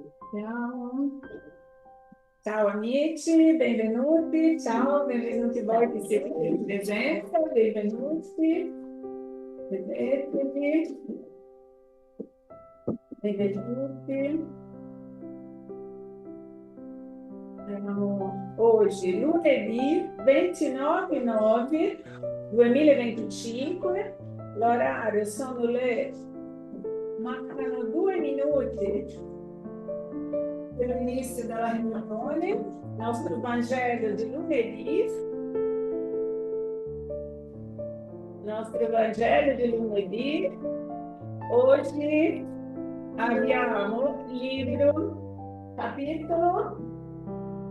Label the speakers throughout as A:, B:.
A: Ciao. Ciao amici, benvenuti. Ciao, benvenuti voi che siete qui in presenza, benvenuti. Vedetevi, benvenuti. Siamo oggi lunedì 29/9/2025. L'orario sono mancano 2 minuti per l'inizio della riunione. Il nostro Vangelo di lunedì. Il nostro Vangelo di lunedì. Oggi abbiamo il libro, capitolo,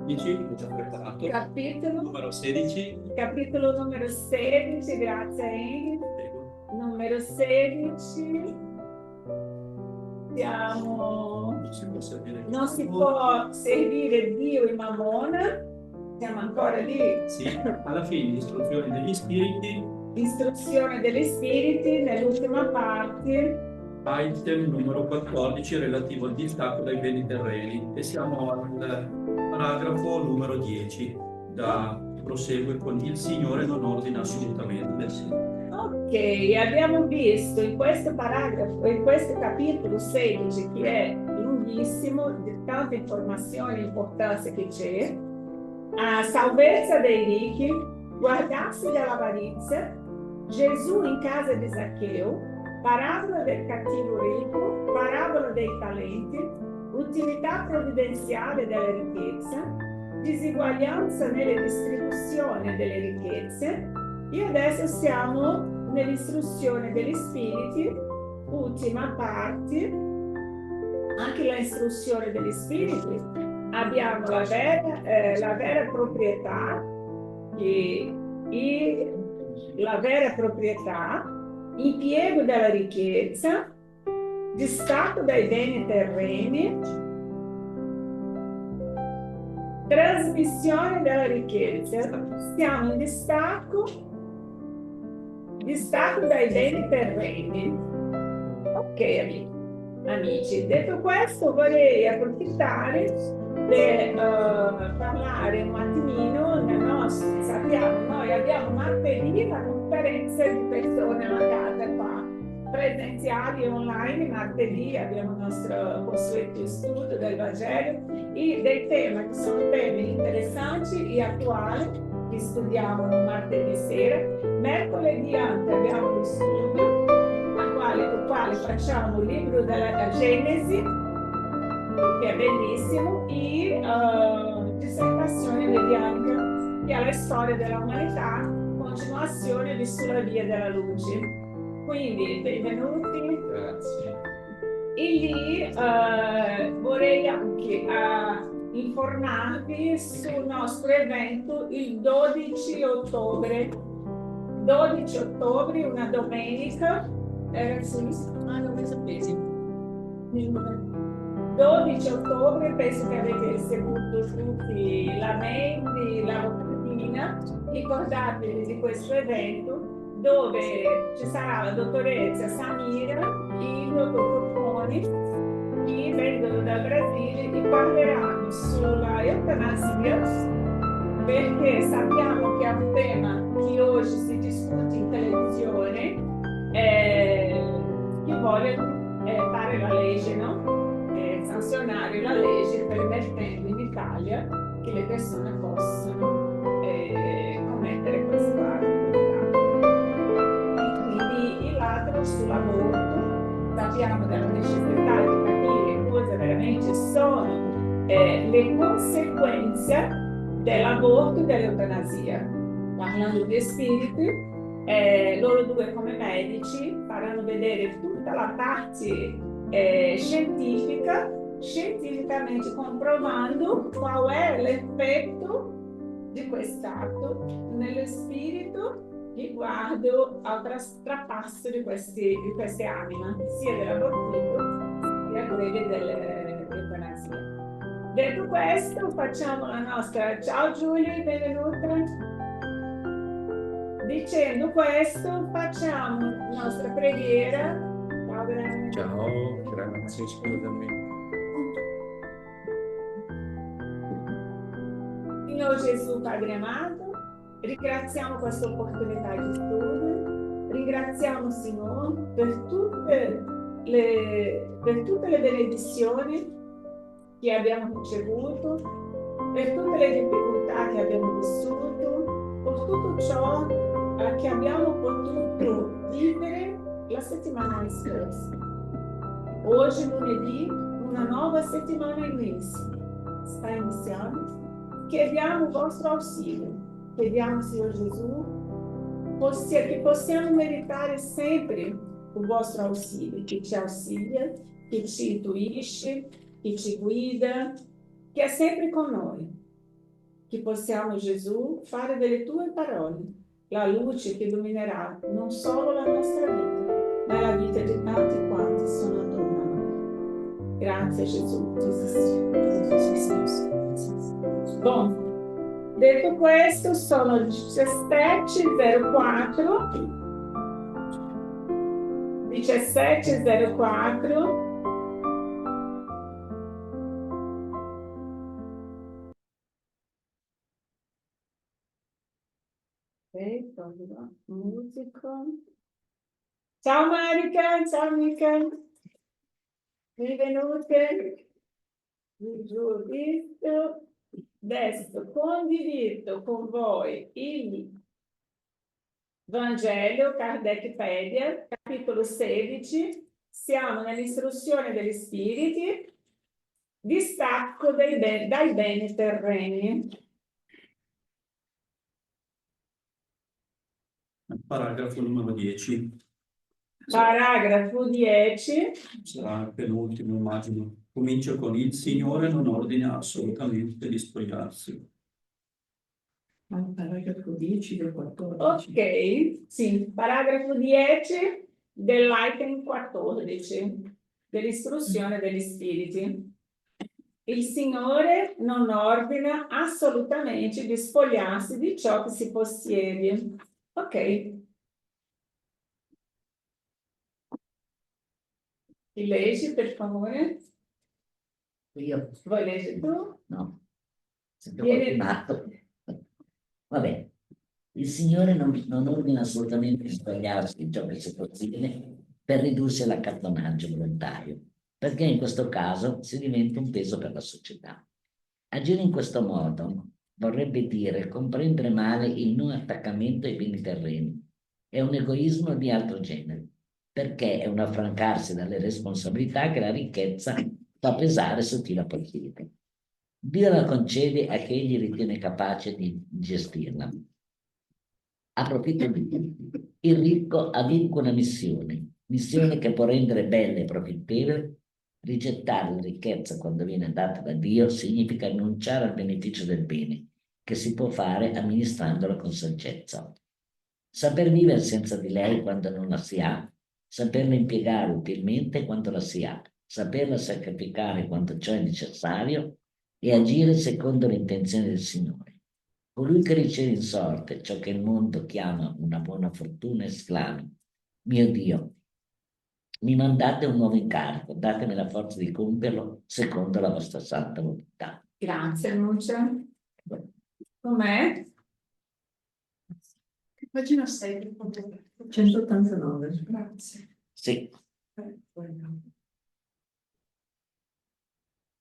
B: 10, ho già preparato.
A: capitolo,
B: Numero 16.
A: capitolo numero 16, grazie Ingrid.
B: Prego.
A: Numero 16. Siamo...
B: Non si può servire.
A: Non si può servire Dio in Mammona. Siamo ancora lì.
B: Sì, alla fine, istruzione degli spiriti,
A: Istruzione degli spiriti, nell'ultima parte.
B: item numero 14 relativo al distacco dai beni terreni e siamo al paragrafo numero 10. Da prosegue con il Signore non ordina assolutamente.
A: Ok, abbiamo visto in questo paragrafo, in questo capitolo 16, che è lunghissimo, di tante informazioni e importanza che c'è, a salvezza dei ricchi, guardarsi dall'avarizia, Gesù in casa di Zaccheo, parabola del cattivo ricco, parabola dei talenti, utilità provvidenziale della ricchezza, disuguaglianza nelle distribuzioni delle ricchezze. E adesso siamo nell'istruzione degli spiriti, ultima parte, anche l'istruzione degli spiriti. Abbiamo la vera proprietà la vera proprietà, impiego della ricchezza, distacco dai beni terreni, trasmissione della ricchezza. Siamo in distacco dai beni terreni. Ok, amici, detto questo vorrei approfittare per parlare un attimino del nostro. Sappiamo, noi abbiamo martedì la conferenza di persone alla casa qua, presenziali e online. Martedì abbiamo il nostro consueto studio del Vangelo e dei temi che sono temi interessanti e attuali che studiamo martedì sera. Mercoledì anche abbiamo lo studio al quale facciamo il libro della Genesi, che è bellissimo, e dissertazione vediamo che è la storia dell'umanità, continuazione di sulla via della luce. Quindi benvenuti.
B: Grazie.
A: E lì vorrei anche informarvi sul nostro evento il 12 ottobre. 12 ottobre, una domenica. Non mi sapessi. 12 ottobre, penso che avete ricevuto tutti la mail la copertina. Ricordatevi di questo evento dove ci sarà la dottoressa Samira e il dottor Copponi che vengono dal Brasile e parleranno sulla eutanasia, perché sappiamo che è un tema che oggi si discute in televisione, che vuole fare la legge, no? Sanzionare la legge permettendo in Italia che le persone possano commettere questo atto. Quindi l'altro sull'aborto, sappiamo della necessità di capire cosa veramente sono le conseguenze dell'aborto e dell'eutanasia. Parlando di spiriti, loro due come medici faranno vedere tutta la parte scientificamente comprovando qual è l'effetto di quest'atto nello spirito riguardo al trapasso di queste anime, sia dell'abortito sia quelle dell'eutanasia. Detto questo, facciamo la nostra... Ciao Giulia, benvenuta. Dicendo questo, facciamo la nostra preghiera.
B: Ciao, grazie, scusami.
A: Signor Gesù, Padre amato, ringraziamo questa opportunità di studio, ringraziamo, Signore, per tutte le benedizioni che abbiamo ricevuto, per tutte le difficoltà che abbiamo vissuto, per tutto ciò che abbiamo potuto vivere la settimana scorsa. Oggi, lunedì, una nuova settimana sta iniziando. Chiediamo il vostro ausilio. Chiediamo, Signor Gesù, che possiamo meritare sempre il vostro ausilio, che ci ausilia, che ci intuisce, che ci guida, che è sempre con noi. Che possiamo, Gesù, fare delle tue parole la luce che illuminerà non solo la nostra vita, ma la vita di tanti quanti sono attorno a noi. Grazie, Gesù. Bom, detto questo, sono 17:04. 17:04. Musico. Ciao Marica, ciao Mica. Benvenute. Visto. Adesso condivido con voi il Vangelo, Kardecpedia, capitolo 16. Siamo nell'istruzione degli spiriti, distacco dai beni terreni.
B: Paragrafo numero 10.
A: Paragrafo 10.
B: Sarà il penultimo, immagino. Comincia con il Signore non ordina assolutamente di spogliarsi.
C: Paragrafo 10 del 14.
A: Ok, sì, paragrafo 10 dell'item 14 dell'istruzione degli spiriti. Il Signore non ordina assolutamente di spogliarsi di ciò che si possiede. Ok. Ti leggi, per favore?
C: Io?
A: Vuoi leggere tu?
C: No. Sento
A: Viene-
C: qualcun altro. Va bene. Il Signore non ordina assolutamente di sbagliarsi di ciò che si possiede per ridursi all'accattonaggio volontario, perché in questo caso si diventa un peso per la società. Agire in questo modo vorrebbe dire comprendere male il non attaccamento ai beni terreni. È un egoismo di altro genere, perché è un affrancarsi dalle responsabilità che la ricchezza fa pesare su chi la possiede. Dio la concede a chi egli ritiene capace di gestirla. Approfitto di tutti. Il ricco ha dunque una missione che può rendere bella e profittevole. Rigettare la ricchezza quando viene data da Dio significa rinunciare al beneficio del bene, che si può fare amministrandola con saggezza. Saper vivere senza di lei quando non la si ha, saperla impiegare utilmente quando la si ha, saperla sacrificare quando ciò è necessario e agire secondo le intenzioni del Signore. Colui che riceve in sorte ciò che il mondo chiama una buona fortuna esclama: mio Dio, mi mandate un nuovo incarico, datemi la forza di compierlo secondo la vostra santa volontà.
A: Grazie, Nuncia. Com'è?
D: Pagina 6,
C: 189.
D: grazie.
C: Sì.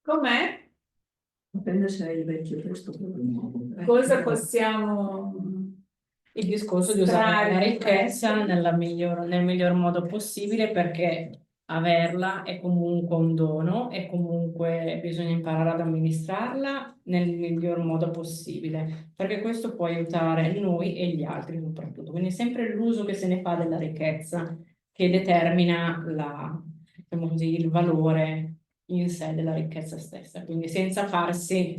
A: Com'è?
C: Appena sei vecchio testo.
A: Cosa possiamo...
D: Il discorso di usare la
A: Estrarre.
D: ricchezza nel miglior modo possibile, perché averla è comunque un dono e comunque bisogna imparare ad amministrarla nel miglior modo possibile, perché questo può aiutare noi e gli altri soprattutto. Quindi è sempre l'uso che se ne fa della ricchezza che determina diciamo così, il valore in sé della ricchezza stessa, quindi senza farsi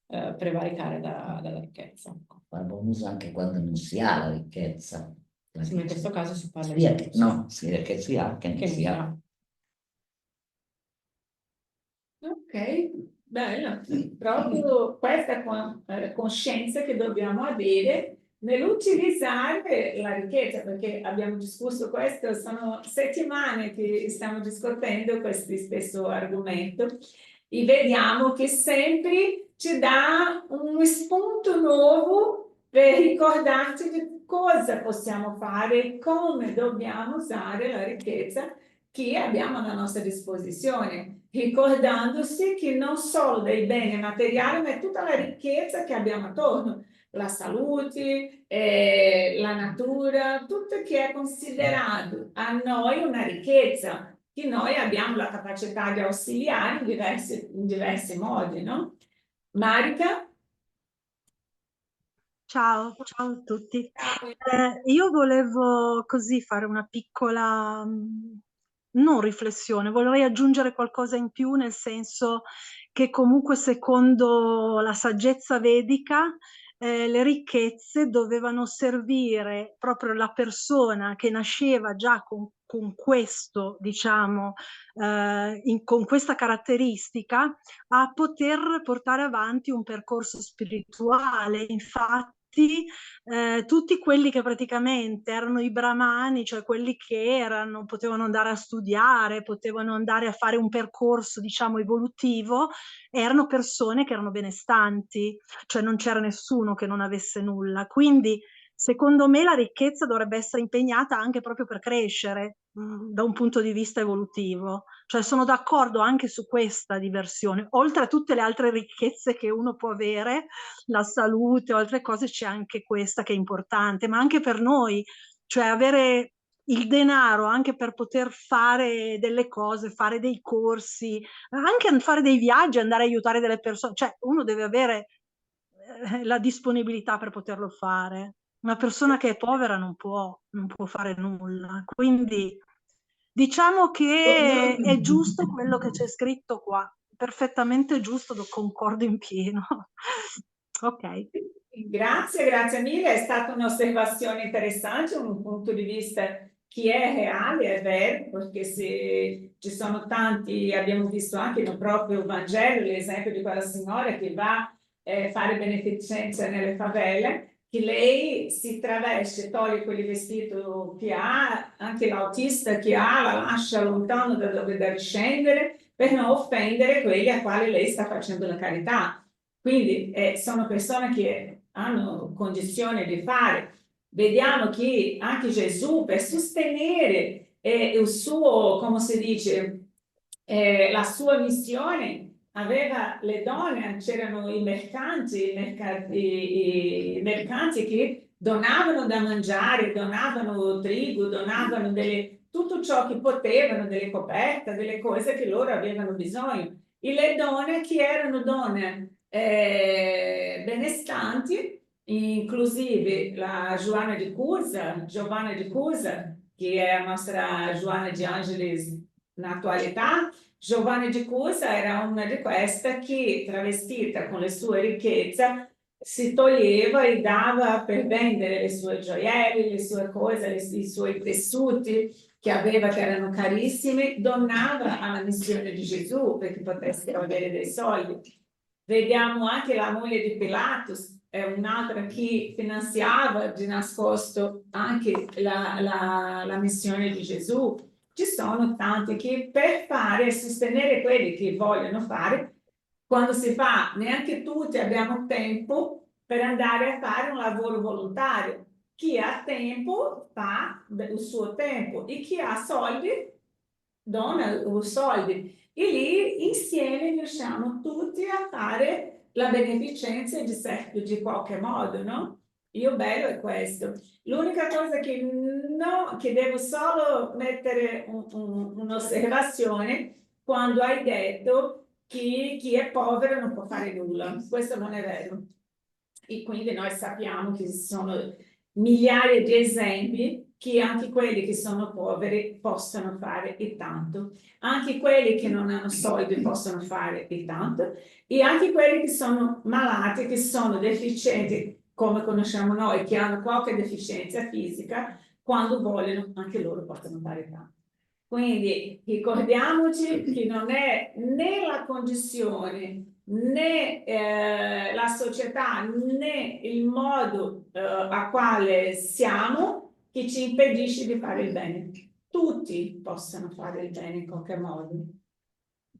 D: prevaricare dalla ricchezza.
C: Ma buon uso anche quando non si ha la ricchezza.
D: Sì, ma in questo caso si parla
C: Sia
D: di
C: che, no, sia che si ha, che non
D: che
C: si ha.
A: Ok, bello. Proprio questa coscienza che dobbiamo avere nell'utilizzare la ricchezza, perché abbiamo discusso questo, sono settimane che stiamo discutendo questo stesso argomento e vediamo che sempre ci dà uno spunto nuovo per ricordarci di cosa possiamo fare e come dobbiamo usare la ricchezza che abbiamo a nostra disposizione, ricordandosi che non solo dei beni materiali, ma è tutta la ricchezza che abbiamo attorno, la salute, la natura, tutto che è considerato a noi una ricchezza, che noi abbiamo la capacità di ausiliare in diversi modi, no? Marica?
E: Ciao, ciao a tutti. Io volevo così fare una piccola, non riflessione, vorrei aggiungere qualcosa in più, nel senso che comunque secondo la saggezza vedica le ricchezze dovevano servire proprio la persona che nasceva già con questo, diciamo, con questa caratteristica a poter portare avanti un percorso spirituale. Infatti, tutti quelli che praticamente erano i brahmani, cioè quelli che potevano andare a studiare, potevano andare a fare un percorso, diciamo, evolutivo, erano persone che erano benestanti, cioè non c'era nessuno che non avesse nulla. Quindi, secondo me, la ricchezza dovrebbe essere impegnata anche proprio per crescere, da un punto di vista evolutivo. Cioè sono d'accordo anche su questa diversione. Oltre a tutte le altre ricchezze che uno può avere, la salute o altre cose, c'è anche questa che è importante, ma anche per noi, cioè avere il denaro anche per poter fare delle cose, fare dei corsi, anche fare dei viaggi, andare a aiutare delle persone, cioè uno deve avere la disponibilità per poterlo fare. Una persona che è povera non può fare nulla. Quindi diciamo che è giusto quello che c'è scritto qua, perfettamente giusto, concordo in pieno. Ok.
A: Grazie mille, è stata un'osservazione interessante, un punto di vista che è reale, è vero, perché se ci sono tanti, abbiamo visto anche nel proprio Vangelo l'esempio di quella signora che va a fare beneficenza nelle favelle, che lei si traveste, toglie quel vestito che ha, anche l'autista che ha, la lascia lontano da dove deve scendere per non offendere quelli a quali lei sta facendo la carità. Quindi sono persone che hanno condizione di fare. Vediamo che anche Gesù, per sostenere il suo, come si dice, la sua missione, aveva le donne, c'erano i mercanti che donavano da mangiare, donavano trigo, donavano tutto ciò che potevano, delle coperte, delle cose che loro avevano bisogno. E le donne che erano donne benestanti, inclusive la Giovanna di Cusa, che è la nostra Giovanna di Angelis na attualità. Giovanna di Cusa era una di queste che, travestita con le sue ricchezze, si toglieva e dava per vendere le sue gioielli, le sue cose, i suoi tessuti che aveva, che erano carissimi, donava alla missione di Gesù perché potessero avere dei soldi. Vediamo anche la moglie di Pilatus, è un'altra che finanziava di nascosto anche la missione di Gesù. Ci sono tanti che per fare e sostenere quelli che vogliono fare, quando si fa, neanche tutti abbiamo tempo per andare a fare un lavoro volontario. Chi ha tempo fa il suo tempo e chi ha soldi dona i soldi. E lì insieme riusciamo tutti a fare la beneficenza di qualche modo, no? Io bello è questo. L'unica cosa che devo solo mettere un'osservazione quando hai detto che chi è povero non può fare nulla. Questo non è vero. E quindi noi sappiamo che ci sono migliaia di esempi che anche quelli che sono poveri possono fare e tanto, anche quelli che non hanno soldi possono fare e tanto, e anche quelli che sono malati, che sono deficienti, come conosciamo noi, che hanno qualche deficienza fisica, quando vogliono anche loro possono fare tanto. Quindi ricordiamoci che non è né la condizione, né la società, né il modo a quale siamo che ci impedisce di fare il bene. Tutti possono fare il bene in qualche modo.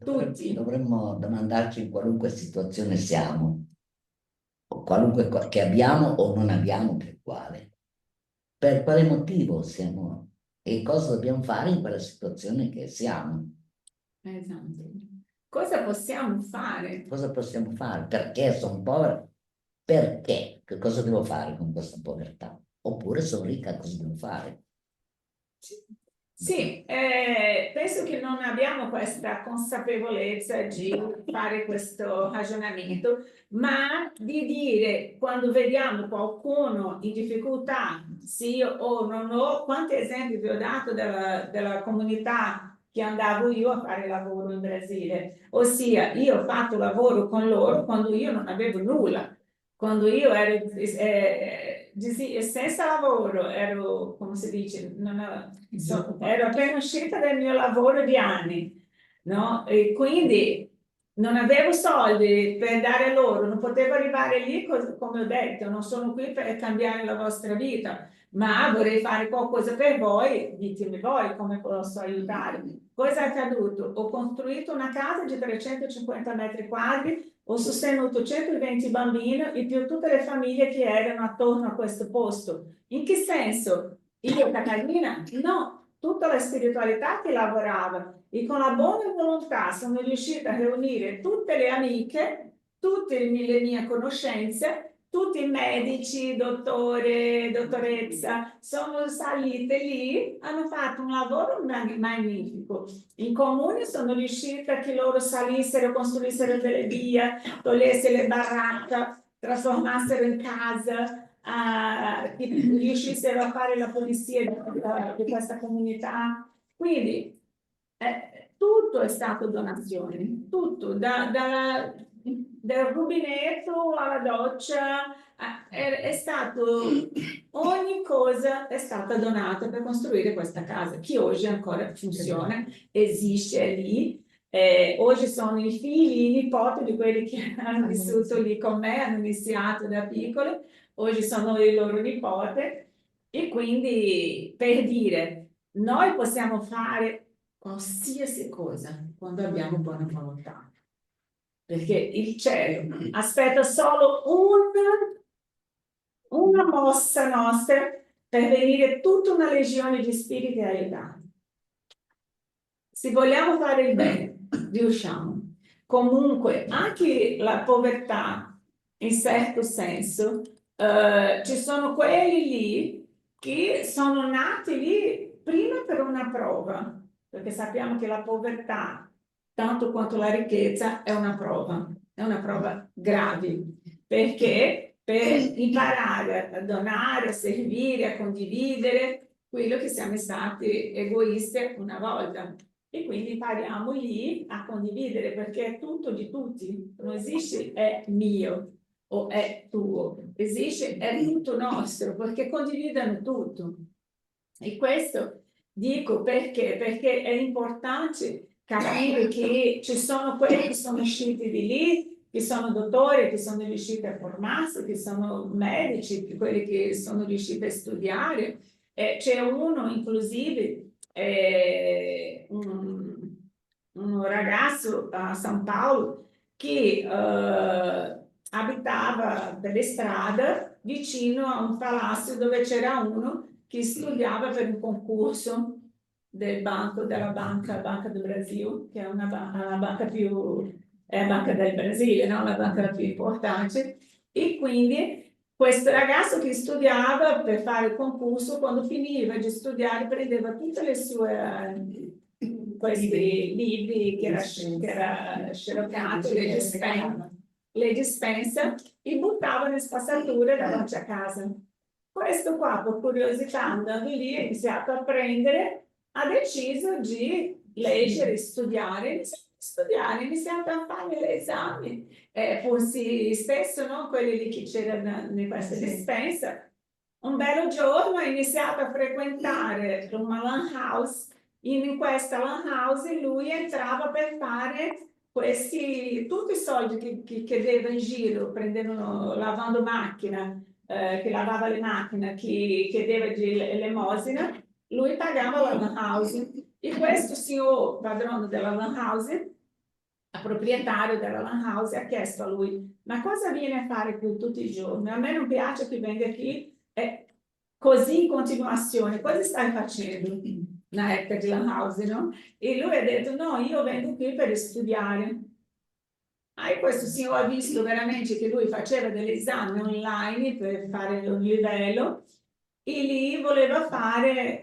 A: tutti.
C: Dovremmo domandarci in qualunque situazione siamo, o qualunque che abbiamo o non abbiamo, per quale motivo siamo e cosa dobbiamo fare in quella situazione che siamo.
A: Esatto. Cosa possiamo fare?
C: Cosa possiamo fare? Perché sono povera? Perché? Che cosa devo fare con questa povertà? Oppure sono ricca, cosa devo fare?
A: Sì, penso che non abbiamo questa consapevolezza di fare questo ragionamento, ma di dire quando vediamo qualcuno in difficoltà, sì o non ho, quanti esempi vi ho dato della comunità che andavo io a fare lavoro in Brasile, ossia io ho fatto lavoro con loro quando io non avevo nulla. Quando io ero senza lavoro, ero, come si dice, ero appena uscita dal mio lavoro di anni, no? E quindi non avevo soldi per dare loro, non potevo arrivare lì, come ho detto, non sono qui per cambiare la vostra vita, ma vorrei fare qualcosa per voi, ditemi voi come posso aiutarvi. Cosa è accaduto? Ho costruito una casa di 350 metri quadri, ho sostenuto 120 bambini e più tutte le famiglie che erano attorno a questo posto. In che senso? Io, Catalina? No, tutta la spiritualità che lavorava e con la buona volontà sono riuscita a riunire tutte le amiche, tutte le mie conoscenze, tutti i medici, dottore, dottoressa, sono salite lì, hanno fatto un lavoro magnifico. In comune sono riuscita che loro salissero, costruissero delle vie, togliessero le baracche, trasformassero in casa, che riuscissero a fare la pulizia di questa comunità. Quindi tutto è stato donazione, tutto, dal rubinetto alla doccia, è stato, ogni cosa è stata donata per costruire questa casa, che oggi ancora funziona, esiste lì. Oggi sono i figli, i nipoti di quelli che hanno vissuto lì con me, hanno iniziato da piccoli, oggi sono i loro nipoti, e quindi per dire, noi possiamo fare qualsiasi cosa quando abbiamo buona volontà, perché il cielo aspetta solo una mossa nostra per venire tutta una legione di spiriti a aiutare. Se vogliamo fare il bene, riusciamo. Comunque, anche la povertà, in certo senso, ci sono quelli lì che sono nati lì prima per una prova, perché sappiamo che la povertà, tanto quanto la ricchezza, è una prova grave, perché per imparare a donare, a servire, a condividere, quello che siamo stati egoisti una volta. E quindi impariamo lì a condividere, perché è tutto di tutti, non esiste è mio o è tuo, esiste è tutto nostro, perché condividono tutto. E questo dico perché è importante capire che ci sono quelli che sono usciti di lì, che sono dottori, che sono riusciti a formarsi, che sono medici, quelli che sono riusciti a studiare. C'è uno, inclusive, un ragazzo a San Paolo che abitava per strada vicino a un palazzo dove c'era uno che studiava per un concorso della Banca do Brasil, che è una banca più, è la Banca del Brasile, no? La banca più importante. E quindi questo ragazzo che studiava per fare il concorso, quando finiva di studiare, prendeva tutte le sue questi libri che era sceroccato, le dispensa e buttava nelle spazzature davanti a casa. Questo qua, per curiosità, andando lì, ha iniziato a prendere, ha deciso di leggere, studiare, ha iniziato a fare gli esami, forse stesso, no? Quelli lì che c'erano in questa dispensa. Un bello giorno ha iniziato a frequentare una lan house, in questa lan house lui entrava per fare tutti i soldi che chiedeva in giro, prendevano, lavando macchina, che lavava le macchine, che chiedeva di elemosina, lui pagava la lan house. E questo signor padrone della lan house proprietario della Land House ha chiesto a lui: ma cosa viene a fare qui tutti i giorni? A me non piace che venga qui così in continuazione, cosa stai facendo? Una epoca di Land House, no? E lui ha detto: no, io vengo qui per studiare. E questo signore ha visto veramente che lui faceva degli esami online per fare un livello e lì voleva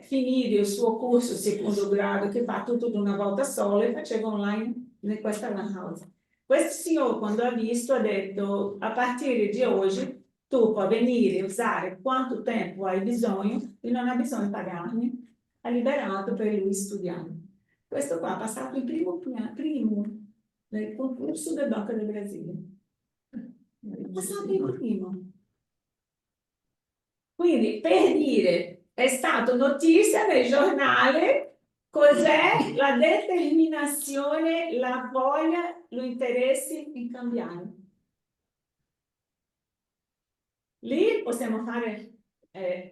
A: finire il suo corso secondo grado che fa tutto di una volta sola e faceva online in questa Land House. Questo signore quando ha visto ha detto: a partire di oggi tu puoi venire e usare quanto tempo hai bisogno e non ha bisogno di pagarmi, ha liberato per lui studiare. Questo qua ha passato il primo nel concorso del Banco del Brasile. È passato il primo. Quindi, per dire, è stato notizia nel giornale cos'è la determinazione, la voglia, l'interesse in cambiare. Lì possiamo fare,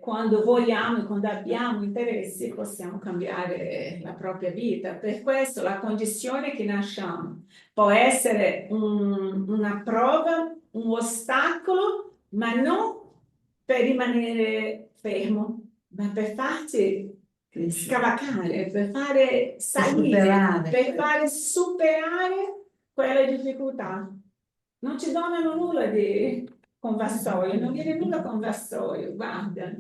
A: quando vogliamo, quando abbiamo interessi, possiamo cambiare la propria vita. Per questo la condizione che nasciamo può essere una prova, un ostacolo, ma non per rimanere fermo, ma per farci scavalcare, per fare salire, per fare superare quelle difficoltà. Non ci donano nulla con vassoio, non viene nulla con vassoio, guarda,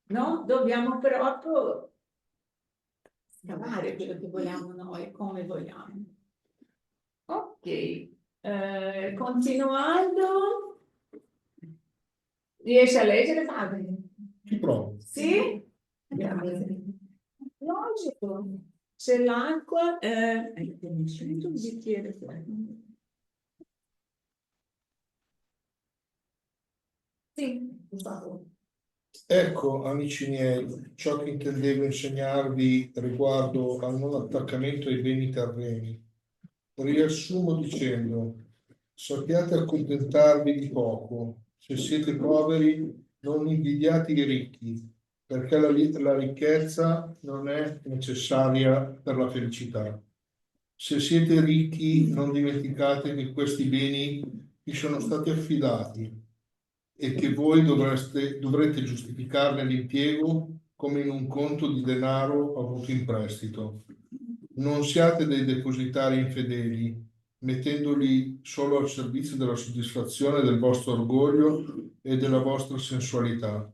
A: no? Dobbiamo proprio scavare quello che vogliamo noi, come vogliamo. Ok, continuando, riesci a leggere, Fabio?
F: Ci provo.
A: Sì? Grazie. Logico, c'è l'acqua, un bicchiere qua. Sì, per favore.
F: Ecco, amici miei, ciò che intendevo insegnarvi riguardo al non attaccamento ai beni terreni. Riassumo dicendo: sappiate accontentarvi di poco. Se siete poveri, non invidiate i ricchi, perché la ricchezza non è necessaria per la felicità. Se siete ricchi, non dimenticate che questi beni vi sono stati affidati e che voi dovrete giustificarne l'impiego come in un conto di denaro avuto in prestito. Non siate dei depositari infedeli, mettendoli solo al servizio della soddisfazione del vostro orgoglio e della vostra sensualità.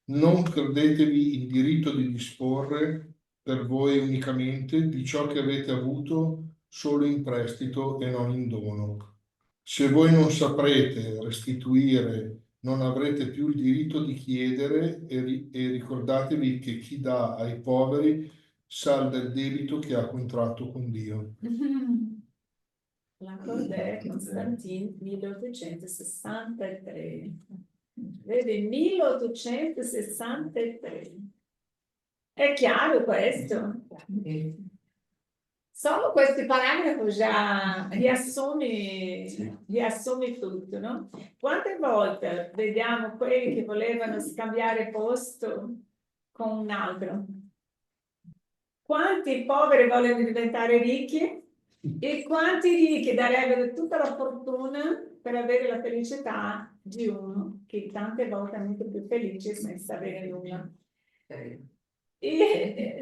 F: Non credetevi in diritto di disporre per voi unicamente di ciò che avete avuto solo in prestito e non in dono. Se voi non saprete restituire, non avrete più il diritto di chiedere e ricordatevi che chi dà ai poveri salda il debito che ha contratto con Dio.
A: La Cordè Constantino 1863. Vedi, 1863. È chiaro questo? Solo questo paragrafo già riassume tutto, no? Quante volte vediamo quelli che volevano scambiare posto con un altro? Quanti poveri vogliono diventare ricchi? E quanti ricchi darebbero tutta la fortuna per avere la felicità di uno che tante volte è molto più felice senza avere nulla?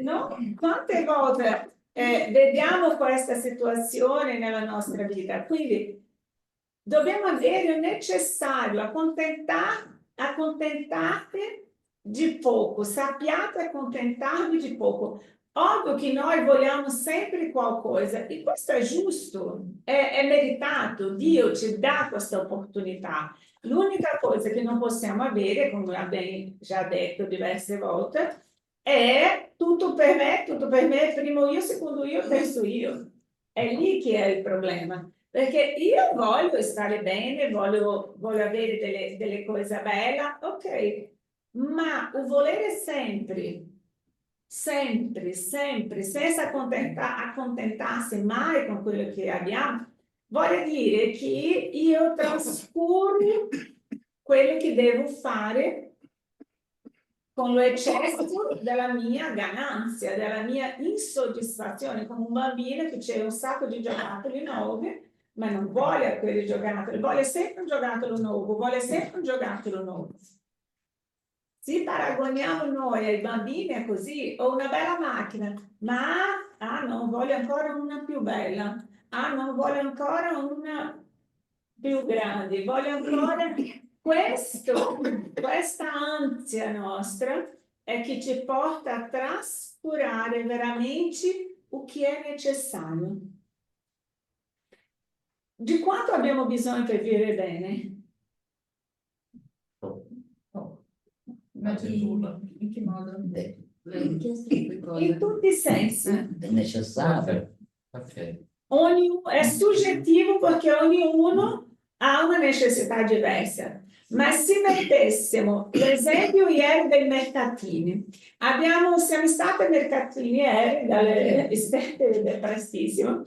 A: No? Quante volte vediamo questa situazione nella nostra vita? Quindi dobbiamo avere il necessario, accontentate di poco, sappiate accontentarvi di poco. Ovvio che noi vogliamo sempre qualcosa e questo è giusto, è meritato, Dio ci dà questa opportunità. L'unica cosa che non possiamo avere, come abbiamo già detto diverse volte, è tutto per me, primo io, secondo io, terzo io. È lì che è il problema, perché io voglio stare bene, voglio avere delle cose belle, ok, ma il volere sempre, senza accontentarsi mai con quello che abbiamo, vuol dire che io trascuro quello che devo fare con l'eccesso della mia gananzia, della mia insoddisfazione, come un bambino che c'è un sacco di giocattoli nuovi, ma non vuole quei giocattoli, vuole sempre un giocattolo nuovo, vuole sempre un giocattolo nuovo. Se paragoniamo noi ai bambini è così, ho una bella macchina, ma non voglio ancora una più bella, non voglio ancora una più grande, voglio ancora questa ansia nostra è che ci porta a trascurare veramente o che è necessario. Di quanto abbiamo bisogno per vivere bene?
G: Ma in che modo?
A: In tutti i sensi.
C: È necessario.
A: È soggettivo perché ognuno ha una necessità diversa. Ma se mettessimo l'esempio ieri dei mercatini, siamo stati ai mercatini ieri dalle esperte del prestissimo,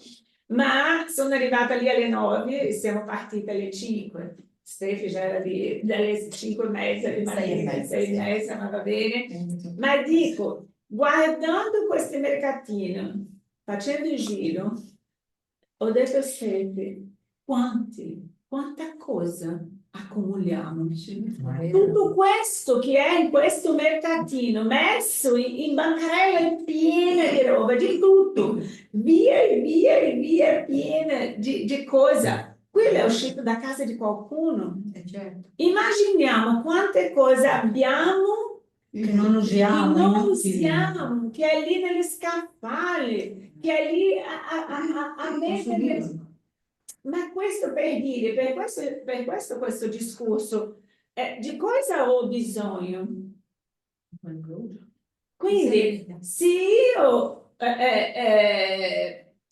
A: ma sono arrivata lì alle 9 e siamo partite alle 5. Stefi già era dalle 5:30 di mattina, 6:30, ma va bene. Ma dico, guardando questi mercatini, facendo il giro, ho detto a Stefi, quanta cosa accumuliamo. Tutto questo che è in questo mercatino, messo in bancarella piena di roba, di tutto, via piena di cosa. Quello è uscito da casa di qualcuno.
G: Certo.
A: Immaginiamo quante cose abbiamo
G: Che non usiamo,
A: che è lì negli scaffali, che è lì a mettere. Ma questo per dire, per questo discorso, di cosa ho bisogno? Quindi, se io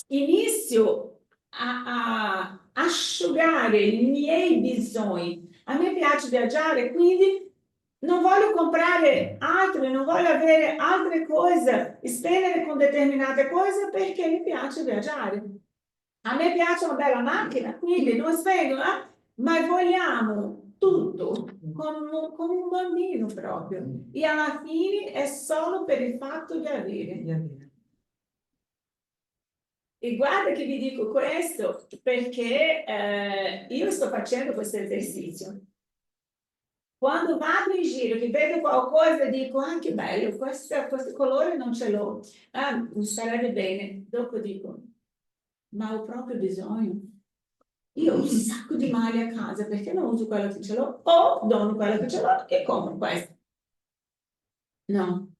A: inizio a asciugare i miei bisogni, a me piace viaggiare, quindi non voglio comprare altro, non voglio avere altre cose, spendere con determinate cose perché mi piace viaggiare. A me piace una bella macchina, quindi non spendo, ma vogliamo tutto come un bambino proprio. E alla fine è solo per il fatto di avere. E guarda che vi dico questo perché io sto facendo questo esercizio. Quando vado in giro, che vedo qualcosa, dico, che bello, questo colore non ce l'ho, non sarebbe bene. Dopo dico, ma ho proprio bisogno. Io ho un sacco di maglie a casa, perché non uso quello che ce l'ho, o dono quello che ce l'ho e compro questo. No,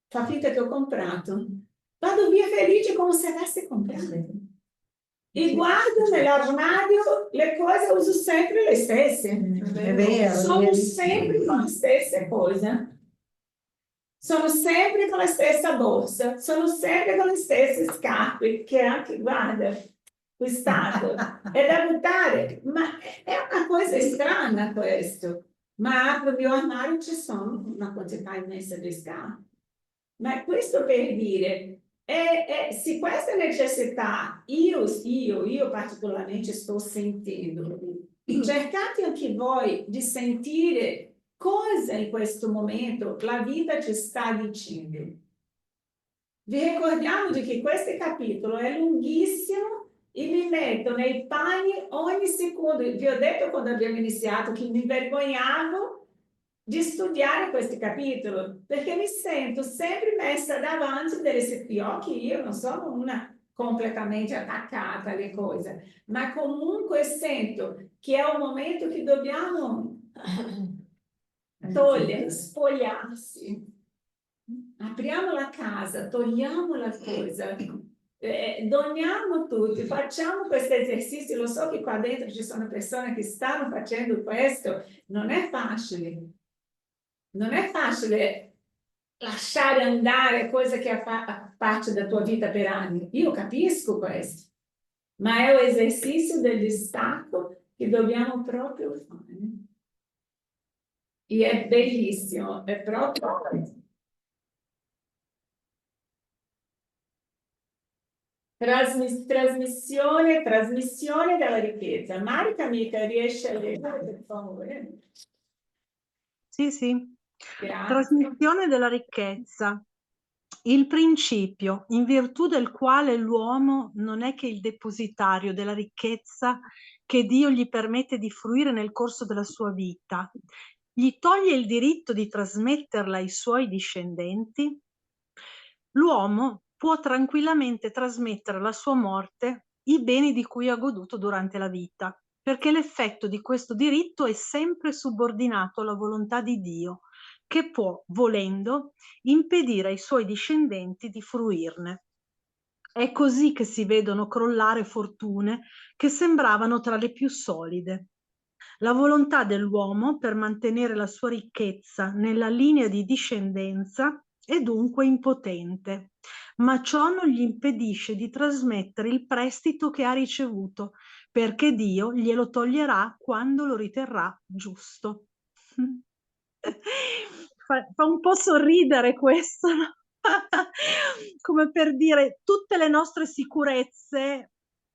A: fa finta che ho comprato. Vado via felice come se avessi comprato. E guardo nell'armadio, le cose uso sempre le stesse.
G: È vero.
A: Sono sempre con le stesse cose. Sono sempre con la stessa borsa, sono sempre con le stesse scarpe, che anche, guarda, acquistato, è da buttare, ma è una cosa strana questo. Ma apro il mio armadio, ci sono una quantità immensa di scarpe. Ma questo per dire, se questa necessità io particolarmente sto sentendo, cercate anche voi di sentire cosa in questo momento la vita ci sta dicendo. Vi ricordiamo di che questo capitolo è lunghissimo e mi metto nei panni ogni secondo. Vi ho detto quando abbiamo iniziato che mi vergognavo di studiare questo capitolo, perché mi sento sempre messa davanti delle occhi. Io non sono una completamente attaccata alle cose, ma comunque sento che è un momento che dobbiamo togliere, spogliarsi. Apriamo la casa, togliamo la cosa, doniamo tutti, facciamo questo esercizio. Lo so che qua dentro ci sono persone che stanno facendo questo, non è facile. Non è facile lasciare andare cose che fanno parte della tua vita per anni. Io capisco questo, ma è un esercizio del distacco che dobbiamo proprio fare. E è bellissimo, è proprio... Trasmissione della ricchezza. Marica, amica, riesci a leggere, per favore?
E: Sì, sì.
A: Grazie.
E: Trasmissione della ricchezza. Il principio in virtù del quale l'uomo non è che il depositario della ricchezza che Dio gli permette di fruire nel corso della sua vita, gli toglie il diritto di trasmetterla ai suoi discendenti? L'uomo può tranquillamente trasmettere alla sua morte i beni di cui ha goduto durante la vita, perché l'effetto di questo diritto è sempre subordinato alla volontà di Dio, che può, volendo, impedire ai suoi discendenti di fruirne. È così che si vedono crollare fortune che sembravano tra le più solide. La volontà dell'uomo per mantenere la sua ricchezza nella linea di discendenza è dunque impotente, ma ciò non gli impedisce di trasmettere il prestito che ha ricevuto, perché Dio glielo toglierà quando lo riterrà giusto. Fa un po' sorridere questo, no? Come per dire, tutte le nostre sicurezze,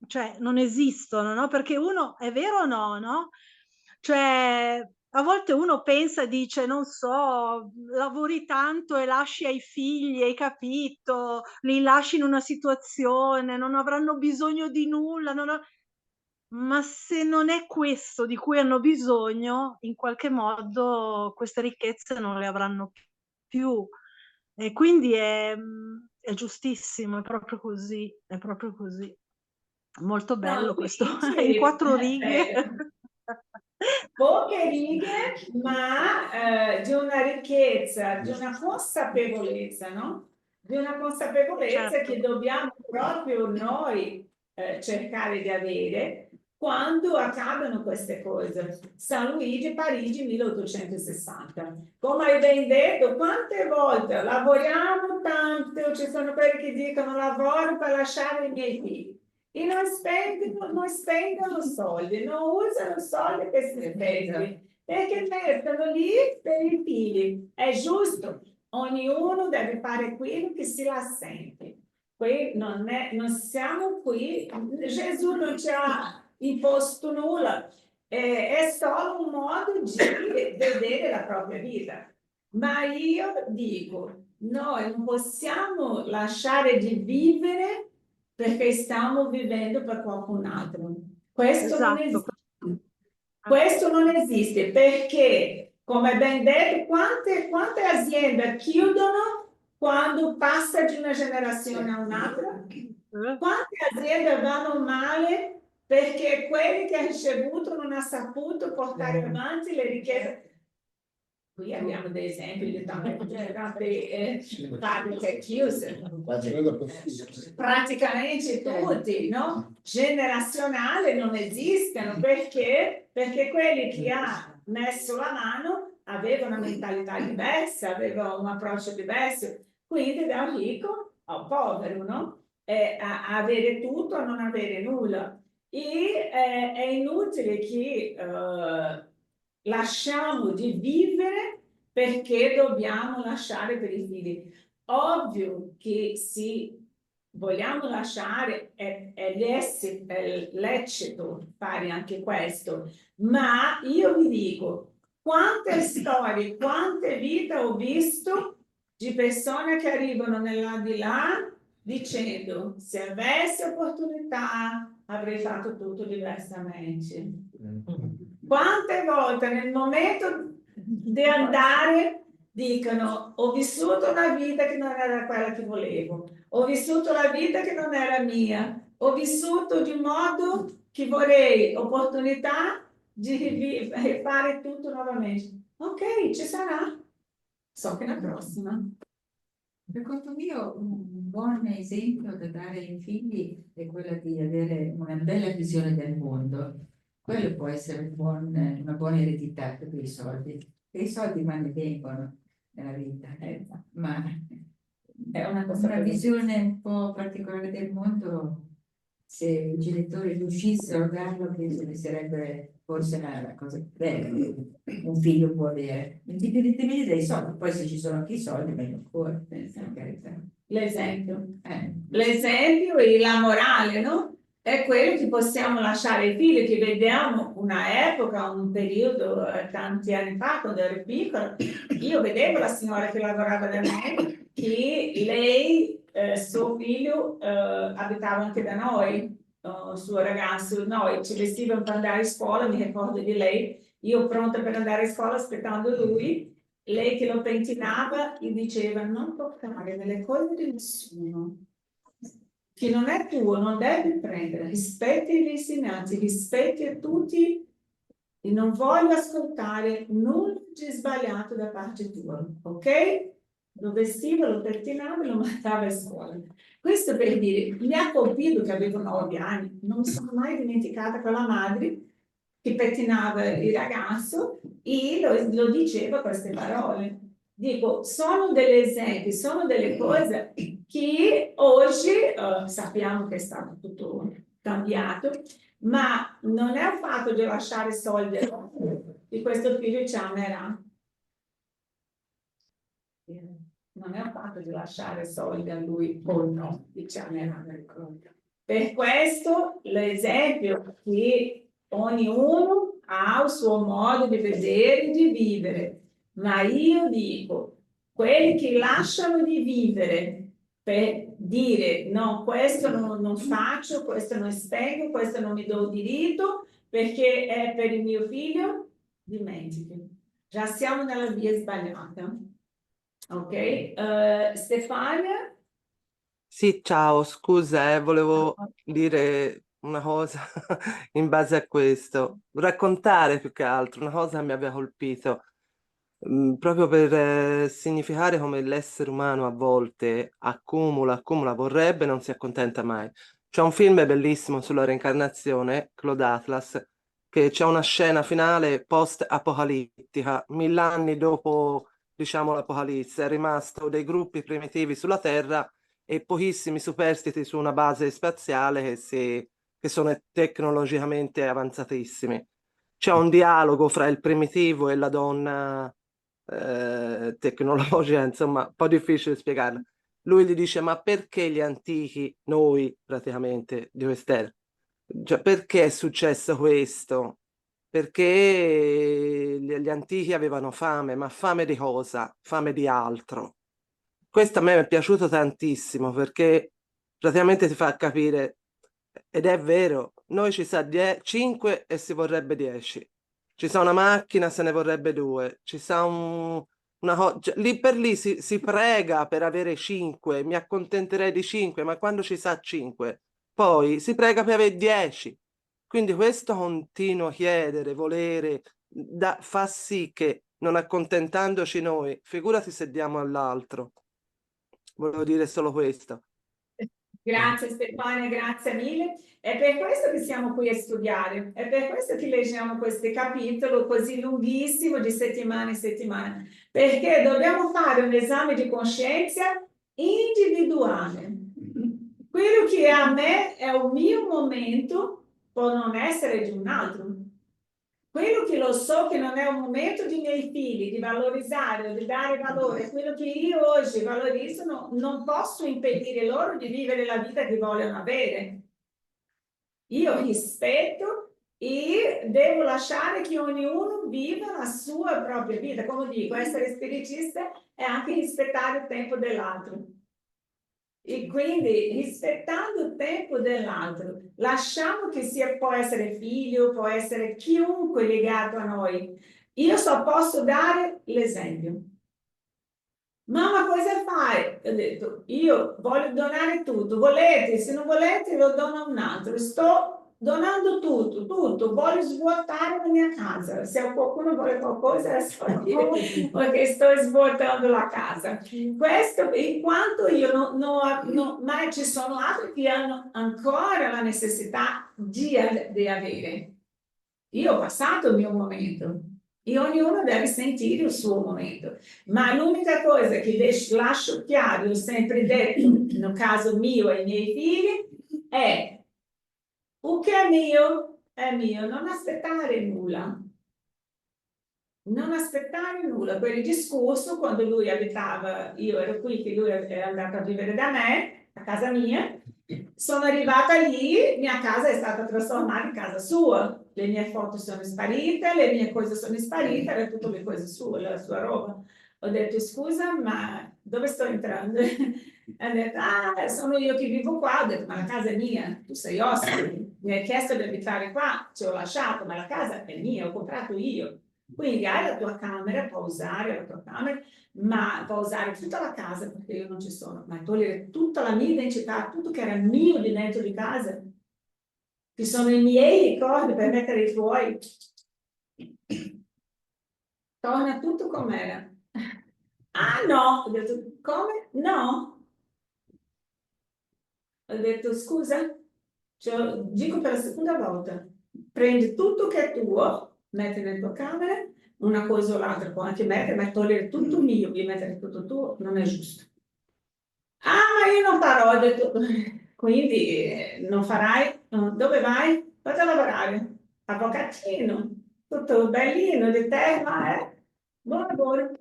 E: cioè, non esistono, no? Perché uno, è vero o no, no? Cioè, a volte uno pensa e dice, non so, lavori tanto e lasci ai figli, hai capito? Li lasci in una situazione, non avranno bisogno di nulla, ma se non è questo di cui hanno bisogno, in qualche modo queste ricchezze non le avranno più. E quindi è giustissimo, è proprio così, è proprio così. Molto bello
A: No,
E: questo,
A: dici,
E: in 4 righe.
A: poche righe, ma di una ricchezza, di una consapevolezza, no? Di una consapevolezza
E: Certo.
A: che dobbiamo proprio noi cercare di avere quando accadono queste cose. San Luigi, Parigi, 1860. Come hai ben detto, quante volte lavoriamo tanto, ci sono quelli che dicono lavoro per lasciare i miei figli. E non spendono soldi, non usano soldi per se stessi, perché mettono lì per i figli. È giusto, ognuno deve fare quello che si la sente. Qui non siamo qui, Gesù non ci ha imposto nulla, è solo un modo di vedere la propria vita. Ma io dico, noi non possiamo lasciare di vivere perché stiamo vivendo per qualcun altro. Questo non
E: Esatto.
A: esiste. Questo non esiste perché, come ben detto, quante aziende chiudono quando passa di una generazione a un'altra? Quante aziende vanno male perché quelli che ha ricevuto non ha saputo portare avanti le richieste? Qui abbiamo dei esempi di tante fabbriche chiuse, praticamente tutti, no? Generazionale non esistono perché quelli che ha messo la mano avevano una mentalità diversa, avevano un approccio diverso, quindi da ricco a povero, no? A avere tutto, a non avere nulla. E è inutile che lasciamo di vivere perché dobbiamo lasciare per i figli. Ovvio che se vogliamo lasciare è lecito fare anche questo, ma io vi dico quante storie, quante vite ho visto di persone che arrivano nell'aldilà dicendo se avessi opportunità avrei fatto tutto diversamente. Quante volte nel momento di andare dicono ho vissuto una vita che non era quella che volevo, ho vissuto la vita che non era mia, ho vissuto di modo che vorrei opportunità di fare tutto nuovamente. Ok, ci sarà. So che la prossima.
G: Per conto mio, un buon esempio da dare ai figli è quello di avere una bella visione del mondo. Quello può essere una buona eredità per i soldi. E i soldi ma ne vengono nella vita, ma
A: È una
G: una visione un po' particolare del mondo, se i genitori riuscissero a darlo, penso che sarebbe forse la cosa più bella che un figlio può avere, indipendentemente dai soldi. Poi se ci sono anche i soldi, meglio ancora, per carità.
A: L'esempio e la morale, no? è quello che possiamo lasciare ai figli, che vediamo una epoca, un periodo, tanti anni fa, quando ero piccola, io vedevo la signora che lavorava da me, che lei, suo figlio, abitava anche da noi, suo ragazzo, noi ci vestivano per andare a scuola, mi ricordo di lei, io pronta per andare a scuola aspettando lui, lei che lo pentinava e diceva non toccare nelle cose di nessuno, che non è tuo, non devi prendere, rispetti gli insegnanti, rispetti a tutti e non voglio ascoltare nulla di sbagliato da parte tua, ok? Lo vestiva, lo pettinava e lo mandava a scuola. Questo per dire, mi ha colpito che avevo 9 anni, non mi sono mai dimenticata quella madre che pettinava il ragazzo e lo diceva queste parole. Dico, sono degli esempi, sono delle cose che oggi sappiamo che è stato tutto cambiato, ma non è un fatto di lasciare soldi di questo figlio ci amerà. Non è un fatto di lasciare soldi a lui o no, ci amerà. Per questo l'esempio che ognuno ha il suo modo di vedere e di vivere, ma io dico, quelli che lasciano di vivere per dire no, questo non faccio, questo non spengo, questo non mi do diritto perché è per il mio figlio, dimentichi. Già siamo nella via sbagliata. Ok? Stefania?
H: Sì, ciao, scusa, volevo dire una cosa in base a questo, raccontare più che altro una cosa che mi aveva colpito, proprio per significare come l'essere umano a volte accumula, vorrebbe e non si accontenta mai. C'è un film bellissimo sulla reincarnazione, Cloud Atlas, che c'è una scena finale post-apocalittica, 1000 anni dopo, diciamo, l'Apocalisse, è rimasto dei gruppi primitivi sulla Terra e pochissimi superstiti su una base spaziale che sono tecnologicamente avanzatissimi. C'è un dialogo fra il primitivo e la donna tecnologica, insomma, un po' difficile spiegarla. Lui gli dice: ma perché gli antichi, noi praticamente di quest'era, cioè, perché è successo questo? Perché gli antichi avevano fame, ma fame di cosa? Fame di altro. Questo a me è piaciuto tantissimo perché praticamente ti fa capire, ed è vero, noi ci sa 5 e si vorrebbe 10. Ci sa una macchina, se ne vorrebbe 2. Ci sa lì per lì si prega per avere 5, mi accontenterei di 5, ma quando ci sa 5, poi si prega per avere 10. Quindi questo continuo chiedere, volere, fa sì che non accontentandoci noi, figurati se diamo all'altro. Volevo dire solo questo.
A: Grazie Stefania, grazie mille. È per questo che siamo qui a studiare, è per questo che leggiamo questo capitolo così lunghissimo di settimana in settimana, perché dobbiamo fare un esame di coscienza individuale. Quello che a me è un mio momento può non essere di un altro. Quello che lo so che non è un momento di miei figli, di valorizzare o di dare valore, quello che io oggi valorizzo, non posso impedire loro di vivere la vita che vogliono avere. Io rispetto e devo lasciare che ognuno viva la sua propria vita. Come dico, essere spiritista è anche rispettare il tempo dell'altro. E quindi rispettando il tempo dell'altro, lasciamo che può essere figlio, può essere chiunque legato a noi. Io posso dare l'esempio. Mamma, cosa fai? Ho detto, io voglio donare tutto, volete, se non volete lo dono a un altro, sto donando tutto, voglio svuotare la mia casa, se qualcuno vuole qualcosa, perché sto svuotando la casa. Questo in quanto io ma ci sono altri che hanno ancora la necessità di avere. Io ho passato il mio momento. E ognuno deve sentire il suo momento. Ma l'unica cosa che lascio chiaro, ho sempre detto, nel caso mio e i miei figli, è o che è mio, non aspettare nulla. Non aspettare nulla. Quel discorso, quando lui abitava, io ero qui, che lui è andato a vivere da me, a casa mia, sono arrivata lì, mia casa è stata trasformata in casa sua, le mie foto sono sparite, le mie cose sono sparite, erano tutte le cose sue, la sua roba. Ho detto, scusa, ma dove sto entrando? Ha detto, ah, sono io che vivo qua. Ho detto, ma la casa è mia, tu sei ospite, mi hai chiesto di abitare qua, ci ho lasciato, ma la casa è mia, ho comprato io. Quindi hai la tua camera, puoi usare la tua camera, ma puoi usare tutta la casa perché io non ci sono, ma togliere tutta la mia identità, tutto che era mio di dentro di casa, che sono i miei ricordi per mettere i tuoi. Torna tutto com'era. Ah no, ho detto, come? No. Ho detto, scusa, cioè, dico per la seconda volta, prendi tutto che è tuo, metti nella tua camera, una cosa o l'altra può anche mettere, ma togliere tutto mio e mettere tutto tuo non è giusto. Ah, ma io non farò, ho detto, quindi non farai? No. Dove vai? Vado a lavorare, avvocatino, tutto bellino di te, ma buon lavoro.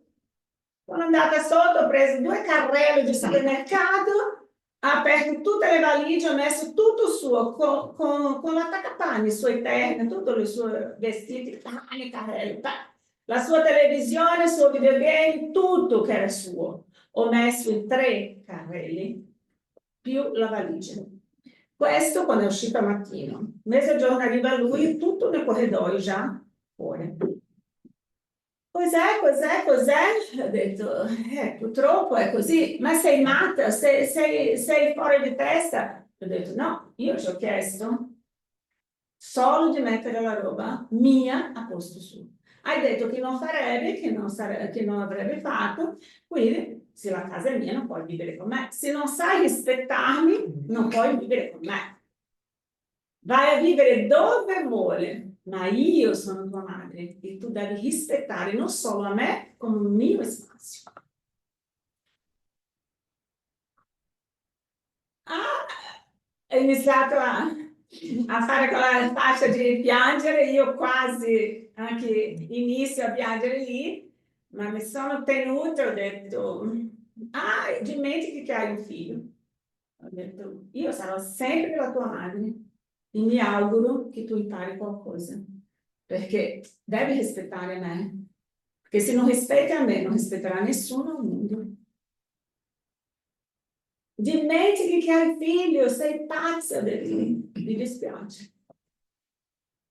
A: Sono andata sotto, ho preso 2 carrelli di supermercato, ho aperto tutte le valigie, ho messo tutto suo, con l'attaccapanni, i suoi terni, tutti i suoi vestiti, panni, carrelli, la sua televisione, il suo videogame, tutto che era suo. Ho messo in 3 carrelli più la valigia. Questo quando è uscito al mattino. Mezzogiorno arriva lui, tutto nel corridoio già fuori. Cos'è? Ho detto, purtroppo è così, ma sei matta, sei fuori di testa. Ho detto, no, io ci ho chiesto solo di mettere la roba mia a posto su. Hai detto che non farebbe, che non avrebbe fatto, quindi se la casa è mia non puoi vivere con me. Se non sai rispettarmi, non puoi vivere con me. Vai a vivere dove vuole, ma io sono tua madre e tu devi rispettare non solo a me, come il mio spazio. Ah, è iniziato a fare quella faccia di piangere, io quasi anche inizio a piangere lì, ma mi sono tenuta, ho detto, ah, dimentichi che hai un figlio. Ho detto, io sarò sempre la tua madre e mi auguro che tu impari qualcosa, perché devi rispettare me, perché se non rispetti a me, non rispetterà nessuno al mondo. Dimentichi che hai figlio, sei pazza, mi dispiace.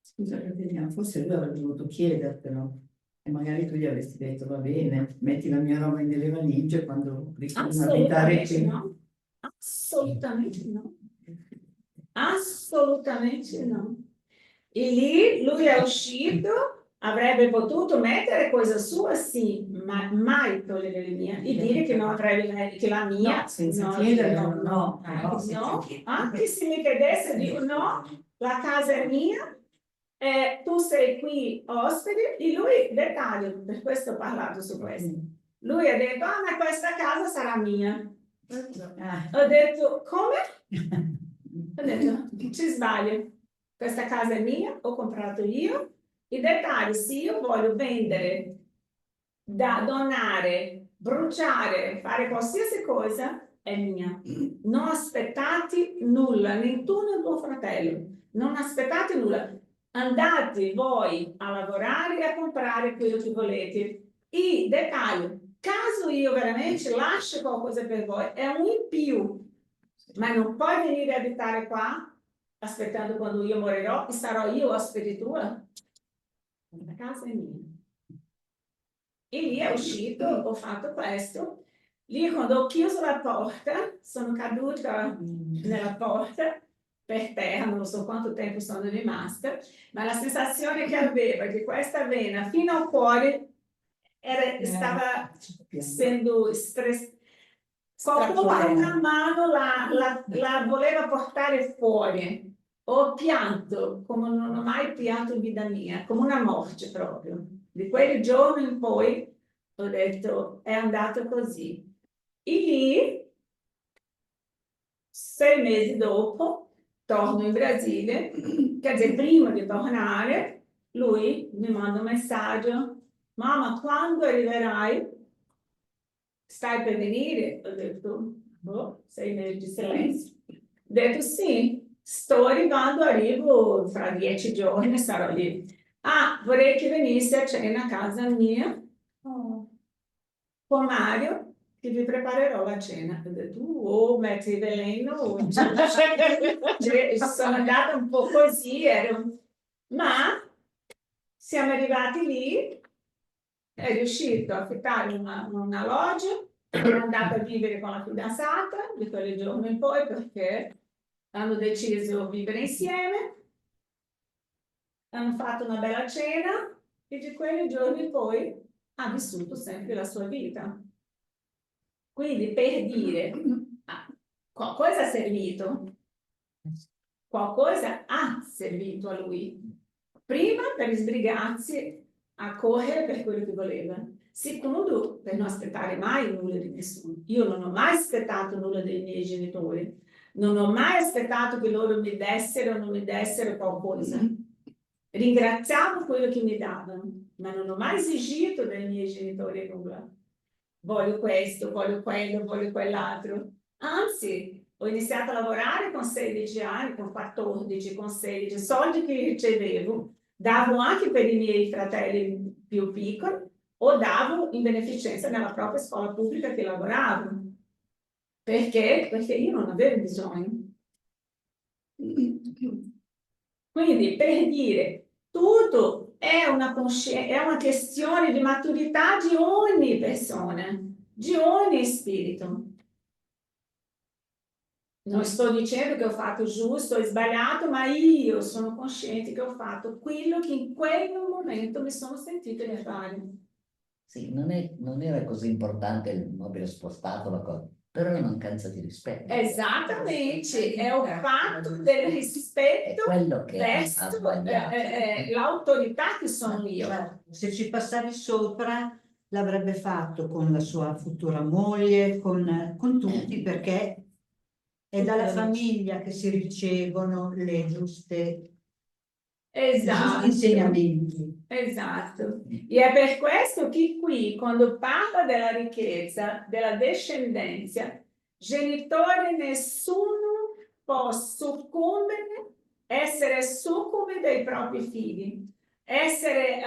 G: Scusa Caterina, forse lui avrebbe dovuto chiedertelo e magari tu gli avresti detto va bene, metti la mia roba nelle valigie quando ritorno a abitare qui.
A: No. Assolutamente no. Assolutamente no. E lì lui è uscito, avrebbe potuto mettere cosa sua, sì, ma mai togliere le mie e dire che non avrebbe che la mia.
G: No, senza chiederlo, no.
A: Anche se mi chiedesse, dico no, la casa è mia, tu sei qui ospite, e lui, dettaglio, per questo ho parlato su questo. Lui ha detto, ah, ma questa casa sarà mia. Ho detto, come? Ho detto, ci sbaglio, questa casa è mia, ho comprato io, i dettagli, se io voglio vendere, donare, bruciare, fare qualsiasi cosa, è mia. Non aspettate nulla, né tu né tuo fratello, non aspettate nulla. Andate voi a lavorare e a comprare quello che volete. I dettagli, caso io veramente lascio qualcosa per voi, è un in più. Ma non puoi venire a abitare qua aspettando quando io morirò e sarò io ospite tua. La casa è mia. E lì è uscito, ho fatto questo. Lì quando ho chiuso la porta, sono caduta nella porta per terra, non so quanto tempo sono rimasta, ma la sensazione che aveva che questa vena fino al cuore stava essendo stressata. Qualcuno con una mano la voleva portare fuori. Ho pianto come non ho mai pianto in vita mia, come una morte proprio. Di quel giorno in poi ho detto è andato così. E lì, 6 mesi dopo, torno in Brasile, quer dizer, prima di tornare, lui mi manda un messaggio, mamma, quando arriverai? Stai per venire? Ho detto, 6 mesi di silenzio. Ho detto sì, sto arrivando, arrivo fra 10 giorni, sarò lì. Ah, vorrei che venisse a cena a casa mia con Mario, che vi preparerò la cena. Ho detto, metti veleno. Sono andata un po' così, ma siamo arrivati lì, è riuscito a affittare una loggia, sono andata a vivere con la fidanzata di quel giorno in poi perché hanno deciso di vivere insieme, hanno fatto una bella cena e di quei giorni poi ha vissuto sempre la sua vita. Quindi per dire, qualcosa ha servito, qualcosa ha servito a lui. Prima per sbrigarsi a correre per quello che voleva. Secondo, per non aspettare mai nulla di nessuno. Io non ho mai aspettato nulla dai miei genitori. Non ho mai aspettato che loro mi dessero o non mi dessero qualcosa. Ringraziavo quello che mi davano, ma non ho mai esigito dai miei genitori nulla. Voglio questo, voglio quello, voglio quell'altro. Anzi, ho iniziato a lavorare con 16 anni, con 14, con 16, soldi che ricevevo, davo anche per i miei fratelli più piccoli o davo in beneficenza nella propria scuola pubblica che lavoravo. Perché? Perché io non avevo bisogno. Quindi per dire, tutto è una questione di maturità di ogni persona, di ogni spirito. Non sto dicendo che ho fatto giusto o sbagliato, ma io sono consciente che ho fatto quello che in quel momento mi sono sentita di fare.
C: Sì, non era così importante il mobile spostato, la cosa, però è mancanza di rispetto.
A: Esattamente, è un fatto del rispetto
C: È quello che
A: verso
C: ha sbagliato.
A: l'autorità che sono io.
I: Certo, se ci passavi sopra l'avrebbe fatto con la sua futura moglie, con tutti, perché è dalla famiglia che si ricevono i giusti insegnamenti.
A: Esatto. E è per questo che qui, quando parla della ricchezza, della discendenza, genitori nessuno può soccombere, essere succube dei propri figli, essere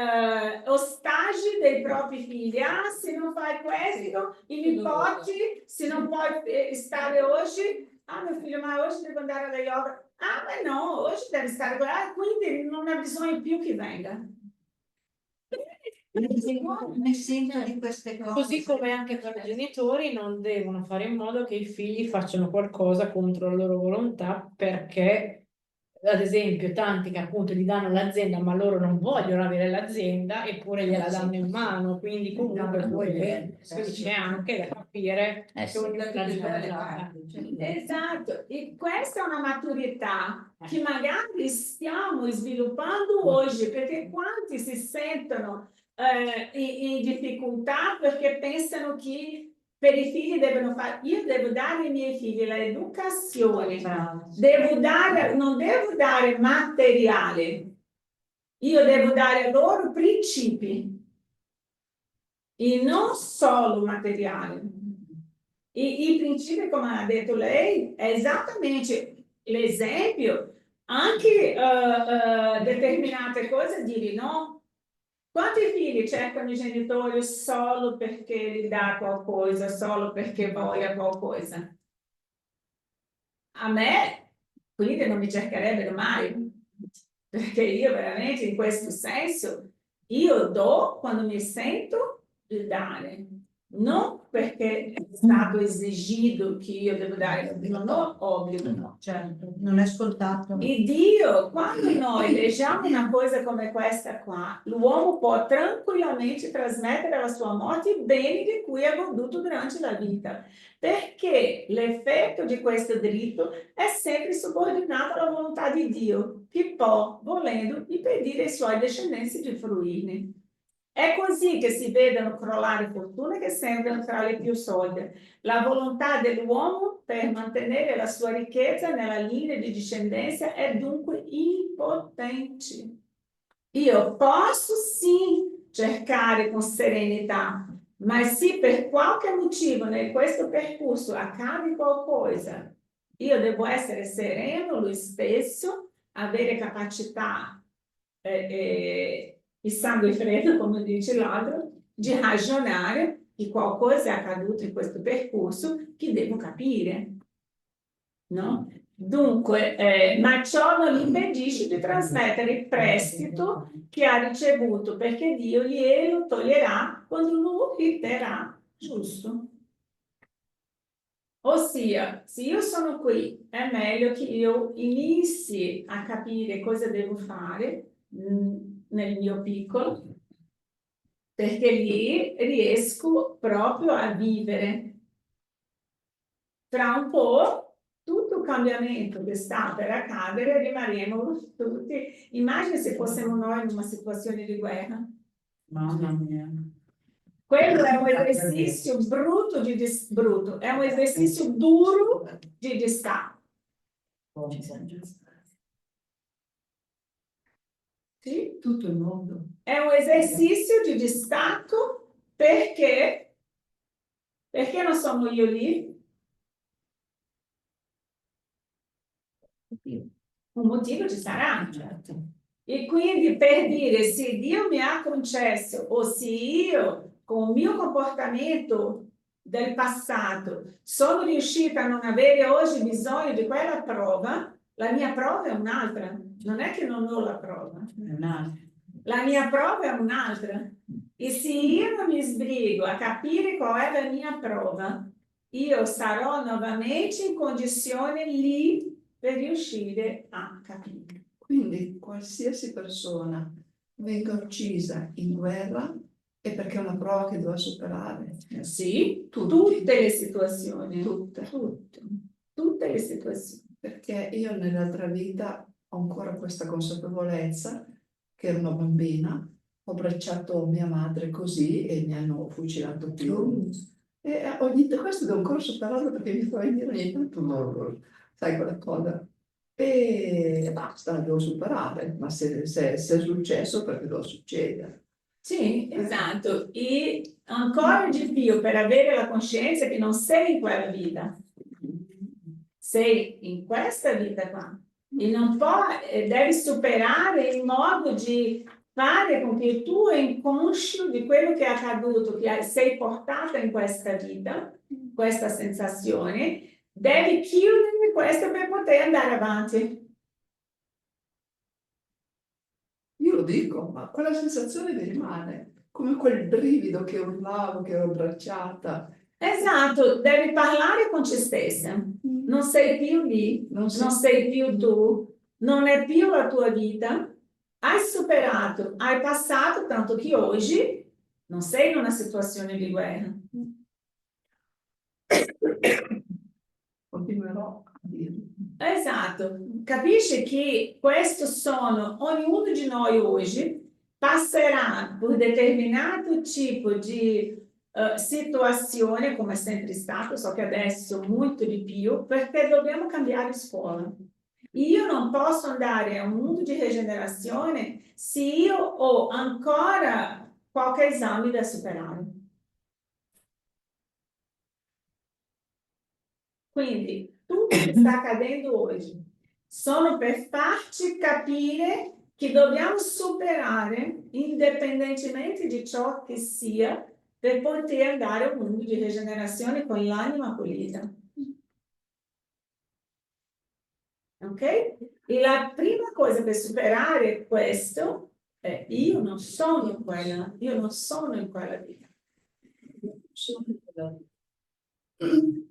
A: ostaggi dei propri figli. Ah, se non fai questo, i nipoti, se non puoi stare oggi, ah mio figlio, ma oggi devo andare alla yoga. Ah, ma no, oggi deve stare qua, quindi non ha bisogno più che venga.
I: Un esempio di queste cose.
D: Così come anche per i genitori non devono fare in modo che i figli facciano qualcosa contro la loro volontà, perché ad esempio tanti che appunto gli danno l'azienda ma loro non vogliono avere l'azienda eppure gliela danno in mano, quindi comunque poi c'è anche da capire che ognuno ha la libertà.
A: Esatto, e questa è una maturità che magari stiamo sviluppando oggi, perché quanti si sentono in difficoltà perché pensano che per i figli devono fare, io devo dare ai miei figli l'educazione, non devo dare materiale, io devo dare loro principi e non solo materiale. I principi, come ha detto lei, è esattamente l'esempio, anche determinate cose dire no. Quanti figli cercano i genitori solo perché gli dà qualcosa, solo perché voglia qualcosa? A me, quindi non mi cercherebbero mai, perché io veramente in questo senso, io do quando mi sento di dare, non perché è stato esigito che io devo dare, non ho obbligo.
I: No, certo, non è scontato.
A: E Dio, quando noi leggiamo una cosa come questa qua, l'uomo può tranquillamente trasmettere alla sua morte i beni di cui ha goduto durante la vita, perché l'effetto di questo diritto è sempre subordinato alla volontà di Dio, che può, volendo, impedire ai suoi discendenti di fruirne. È così che si vedono crollare fortune che sembrano tra le più solide. La volontà dell'uomo per mantenere la sua ricchezza nella linea di discendenza è dunque impotente. Io posso sì cercare con serenità, Ma se per qualche motivo in questo percorso accade qualcosa, io devo essere sereno lo stesso, avere capacità il sangue freddo, come dice l'altro, di ragionare che qualcosa è accaduto in questo percorso che devo capire, no? Dunque, ma ciò non gli impedisce di trasmettere il prestito che ha ricevuto, perché Dio glielo toglierà quando lo riterrà giusto. Ossia, se io sono qui, è meglio che io inizi a capire cosa devo fare nel mio piccolo, perché lì riesco proprio a vivere. Tra un po', tutto il cambiamento che sta per accadere, rimarremo tutti. Immagina se fossimo noi in una situazione di guerra.
G: Mamma mia.
A: Quello è un esercizio brutto brutto, è un esercizio duro di distacco. Sì?
G: Tutto il mondo.
A: È un esercizio di distacco perché non sono io lì. Un motivo ci sarà, certo. E quindi per dire se Dio mi ha concesso o se io con il mio comportamento del passato sono riuscita a non avere oggi bisogno di quella prova, la mia prova è un'altra. Non è che non ho la prova. La mia prova è un'altra. E se io non mi sbrigo a capire qual è la mia prova, io sarò nuovamente in condizione lì per riuscire a capire.
J: Quindi qualsiasi persona venga uccisa in guerra è perché è una prova che deve superare.
A: Sì, tutte le situazioni. Tutte le situazioni.
J: Perché io nell'altra vita ho ancora questa consapevolezza che ero una bambina, ho abbracciato mia madre così e mi hanno fucilato più. E questo devo ancora superarlo perché mi fa venire ogni tanto, sai quella cosa. E basta, la devo superare, ma se è successo perché deve succedere.
A: Sì, esatto. E ancora di più per avere la coscienza che non sei in quella vita, sei in questa vita qua. E non puoi, devi superare il modo di fare con che tu è inconscio di quello che è accaduto, che sei portata in questa vita, questa sensazione, devi chiudere questo per poter andare avanti.
J: Io lo dico, ma quella sensazione mi rimane, come quel brivido che urlavo, che ero abbracciata.
A: Esatto, devi parlare con te stessa. Non sei più lì, non sei più tu, non è più la tua vita. Hai superato, hai passato, tanto che oggi non sei in una situazione di guerra.
J: Continuerò a dirlo.
A: Esatto, capisci che questo sono, ognuno di noi oggi passerà per determinato tipo di situazione, come è sempre stato, so che adesso molto di più, perché dobbiamo cambiare scuola. Io non posso andare a un mondo di rigenerazione se io ho ancora qualche esame da superare. Quindi tutto che sta accadendo oggi sono per farci capire che dobbiamo superare, indipendentemente di ciò che sia, per poter andare a un mondo di rigenerazione con l'anima pulita. Ok? E la prima cosa per superare questo è io non sono in quella vita.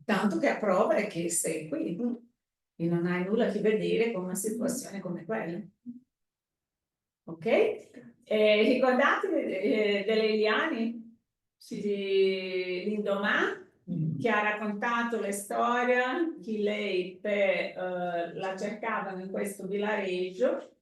A: Tanto che a prova è che sei qui e non hai nulla a che vedere con una situazione come quella. Ok? Ricordatevi delle Eliane di Lindomar che ha raccontato la storia che lei la cercavano in questo villareggio,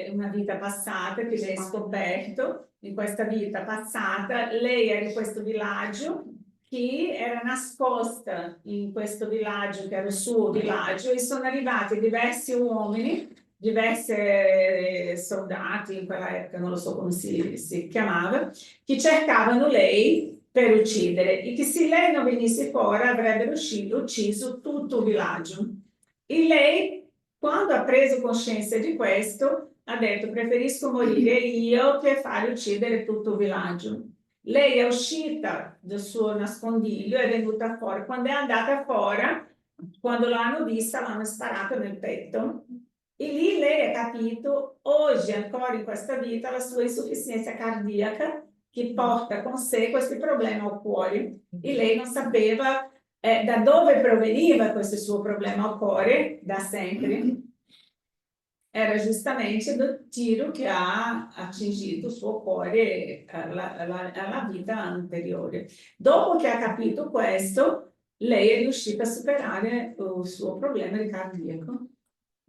A: una vita passata che lei ha scoperto. In questa vita passata lei era in questo villaggio che era nascosta in questo villaggio che era il suo villaggio e sono arrivati diversi uomini, diversi soldati in quella epoca, non lo so come si chiamava, che cercavano lei per uccidere e che se lei non venisse fuori avrebbero ucciso tutto il villaggio. E lei, quando ha preso coscienza di questo, ha detto preferisco morire io che fare uccidere tutto il villaggio. Lei è uscita dal suo nascondiglio, è venuta fuori. Quando è andata fuori, quando l'hanno vista, l'hanno sparato nel petto. E lì lei ha capito, oggi ancora in questa vita, la sua insufficienza cardiaca che porta con sé questi problemi al cuore. E lei non sapeva da dove proveniva questo suo problema al cuore, da sempre. Era giustamente dal tiro che ha atingido il suo cuore alla vita anteriore. Dopo che ha capito questo, lei è riuscita a superare il suo problema di cardiaco.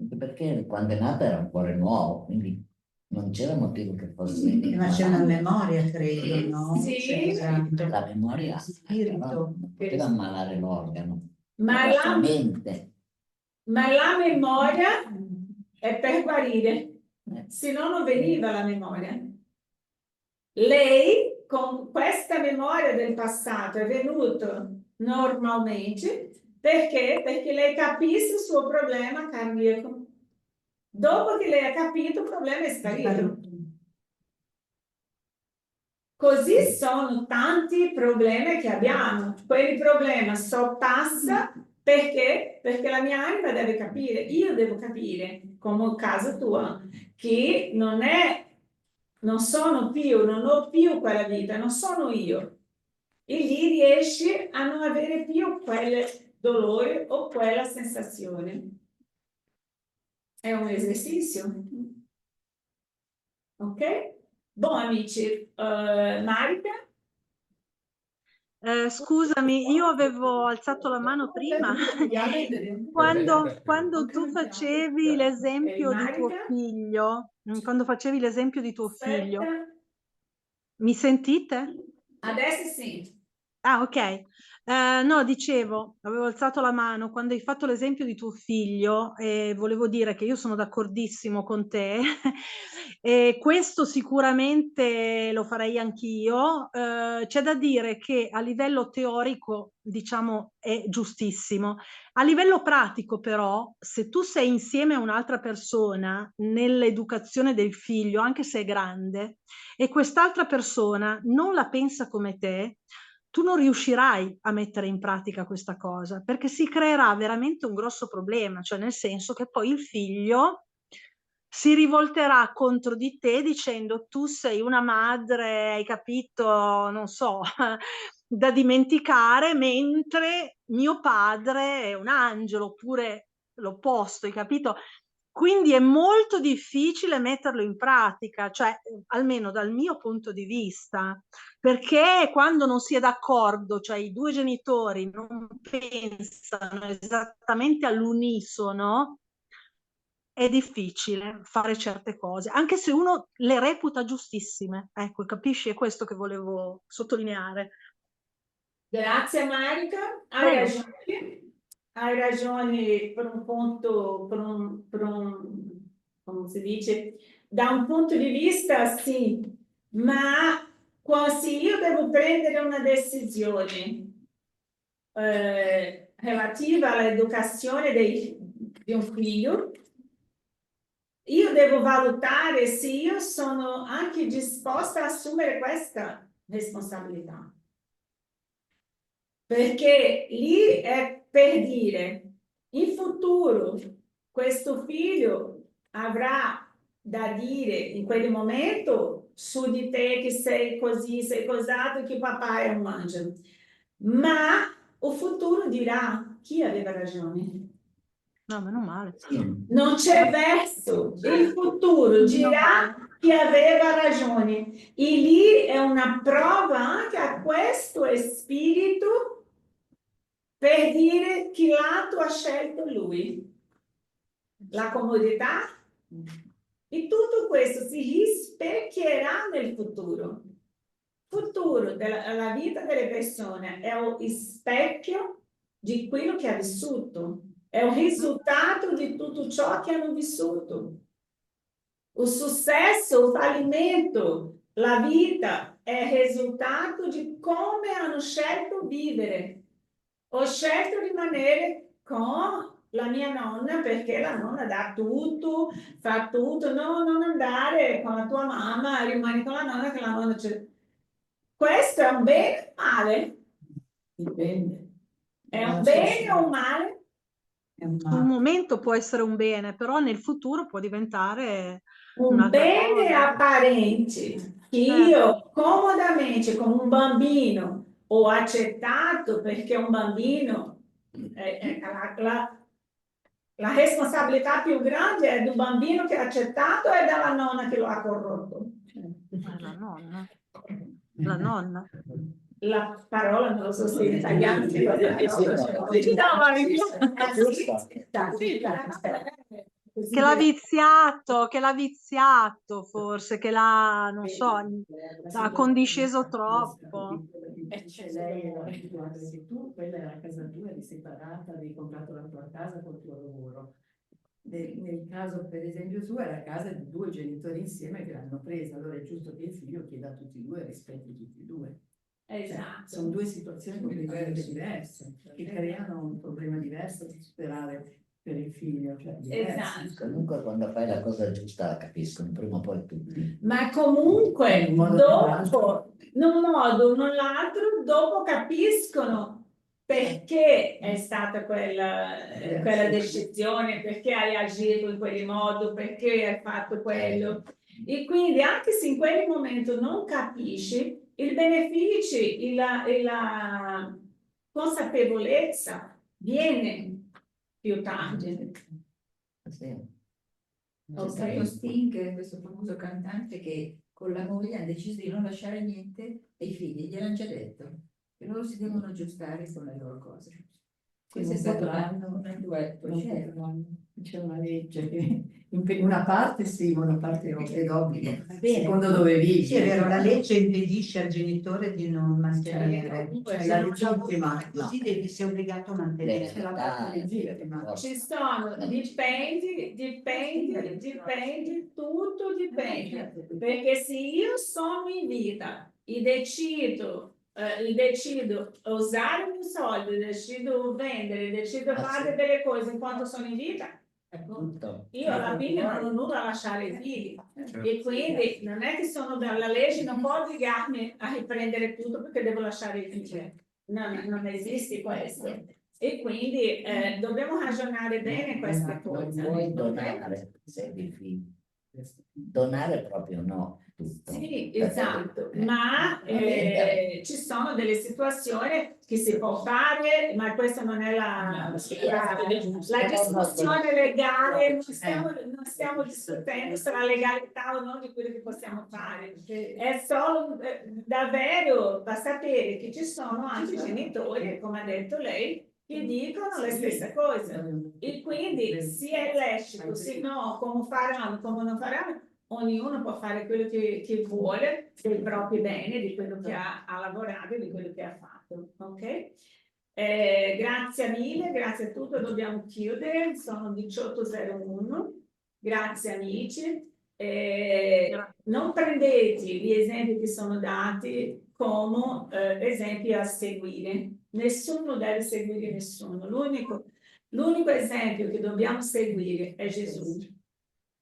C: Anche perché quando è nata era un cuore nuovo, quindi non c'era motivo che fosse...
I: Ma c'è una memoria, credo, no?
A: Sì,
I: Esatto.
C: La memoria
I: Spirito.
C: non poteva ammalare l'organo,
A: ma
C: la sua
A: la,
C: mente.
A: ma la memoria è per guarire, se no non veniva la memoria. Lei, con questa memoria del passato, è venuto normalmente perché lei capisce il suo problema cardiaco. Dopo che lei ha capito, il problema è sparito. Così sono tanti problemi che abbiamo. Quelli problemi sorpassa perché la mia anima deve capire, io devo capire, come il caso tuo, che non sono più, non ho più quella vita, non sono io. E lì riesci a non avere più quel dolore o quella sensazione. È un esercizio. Ok? Buon amici, Marica?
E: Scusami, io avevo alzato la mano prima. Quando tu facevi l'esempio di tuo figlio, mi sentite?
A: Adesso sì.
E: Ah, ok. No, dicevo, avevo alzato la mano quando hai fatto l'esempio di tuo figlio e volevo dire che io sono d'accordissimo con te e questo sicuramente lo farei anch'io. C'è da dire che a livello teorico, diciamo, è giustissimo. A livello pratico, però, se tu sei insieme a un'altra persona nell'educazione del figlio, anche se è grande, e quest'altra persona non la pensa come te, tu non riuscirai a mettere in pratica questa cosa, perché si creerà veramente un grosso problema, cioè nel senso che poi il figlio si rivolterà contro di te dicendo tu sei una madre, hai capito, non so, da dimenticare, mentre mio padre è un angelo, oppure l'opposto, hai capito? Quindi è molto difficile metterlo in pratica, cioè almeno dal mio punto di vista, perché quando non si è d'accordo, cioè i due genitori non pensano esattamente all'unisono, è difficile fare certe cose, anche se uno le reputa giustissime. Ecco, capisci? È questo che volevo sottolineare.
A: Grazie Marica,
E: Prego.
A: hai ragione per un punto, come si dice, da un punto di vista sì, ma se io devo prendere una decisione relativa all'educazione di un figlio, io devo valutare se io sono anche disposta a assumere questa responsabilità. Perché lì è per dire, in futuro questo figlio avrà da dire in quel momento su di te che sei così, sei cosato, che papà è un angelo. Ma il futuro dirà chi aveva ragione.
E: No, meno male.
A: Non c'è verso, il futuro dirà chi aveva ragione. E lì è una prova anche a questo spirito per dire che lato ha scelto lui. La comodità e tutto questo si rispecchierà nel futuro. Il futuro della vita delle persone è lo specchio di quello che ha vissuto, è il risultato di tutto ciò che hanno vissuto. Il successo, il fallimento, la vita è risultato di come hanno scelto vivere. Ho scelto di rimanere con la mia nonna perché la nonna dà tutto, fa tutto. No, non andare con la tua mamma, rimani con la nonna che la nonna c'è. Questo è un bene o male?
G: Dipende.
A: È un bene o un male?
E: Sul momento può essere un bene, però nel futuro può diventare
A: Un
E: un'altra
A: bene
E: cosa.
A: apparente che io comodamente come un bambino ho accettato perché un bambino la responsabilità più grande è del bambino che ha accettato e della nonna che lo ha corrotto.
E: La nonna. La nonna.
A: La parola non lo so se in italiano
E: Che l'ha viziato forse, che l'ha, non so, l'ha condisceso troppo.
K: Lei era abituata, se tu, quella è la casa tua, eri separata, avevi comprato la tua casa col tuo lavoro. Nel caso, per esempio, suo, è la casa di 2 genitori insieme che l'hanno presa, allora è giusto che il figlio chieda a tutti e 2 rispetti tutti e 2.
A: Esatto.
K: Sono 2 situazioni completamente diverse, che creano un problema diverso da superare per il figlio. Cioè
A: Esatto.
C: Comunque quando fai la cosa giusta la capiscono prima o poi tutti.
A: Ma comunque dopo, in un modo o nell'altro, dopo capiscono perché è stata quella decisione, perché hai agito in quel modo, perché hai fatto quello. E quindi anche se in quel momento non capisci, il beneficio e la consapevolezza viene più tardi.
G: C'è stato Sting, questo famoso cantante, che con la moglie ha deciso di non lasciare niente ai figli, gliel'hanno già detto, che loro si devono aggiustare con le loro cose. Questo è stato l'anno,
K: c'è una legge che una parte sì, una parte è d'obbligo.
I: Bene.
K: Secondo dove vivi.
I: Sì, è vero, la legge impedisce al genitore di non mantenere.
K: Cioè,
I: La
K: la
I: legittima,
K: legittima,
I: così devi, sei obbligato a mantenere.
K: C'è la parte legittima.
A: Ci sono, dipende, tutto dipende. Perché se io sono in vita e decido usare i miei soldi, decido vendere, decido fare delle cose enquanto sono in vita, io alla fine non ho nulla da lasciare ai figli. E quindi non è che sono dalla legge, non può obbligarmi a riprendere tutto perché devo lasciare i figli. Non esiste questo. E quindi dobbiamo ragionare bene queste cose.
C: Non puoi donare se hai figli. Donare proprio no. Tutto.
A: Sì, esatto, ma ci sono delle situazioni che si può fare, ma questa non è la discussione legale, non stiamo discutendo sulla legalità o no di quello che possiamo fare, è solo davvero da sapere che ci sono anche genitori, come ha detto lei, che dicono le stesse cose, e quindi se è lecito, se no, come faranno, come non faranno, ognuno può fare quello che vuole dei propri beni, di quello che ha lavorato e di quello che ha fatto. Ok? Grazie mille, grazie a tutti, dobbiamo chiudere, sono 18:01. Grazie amici. Non prendete gli esempi che sono dati come esempi a seguire. Nessuno deve seguire nessuno. L'unico esempio che dobbiamo seguire è Gesù.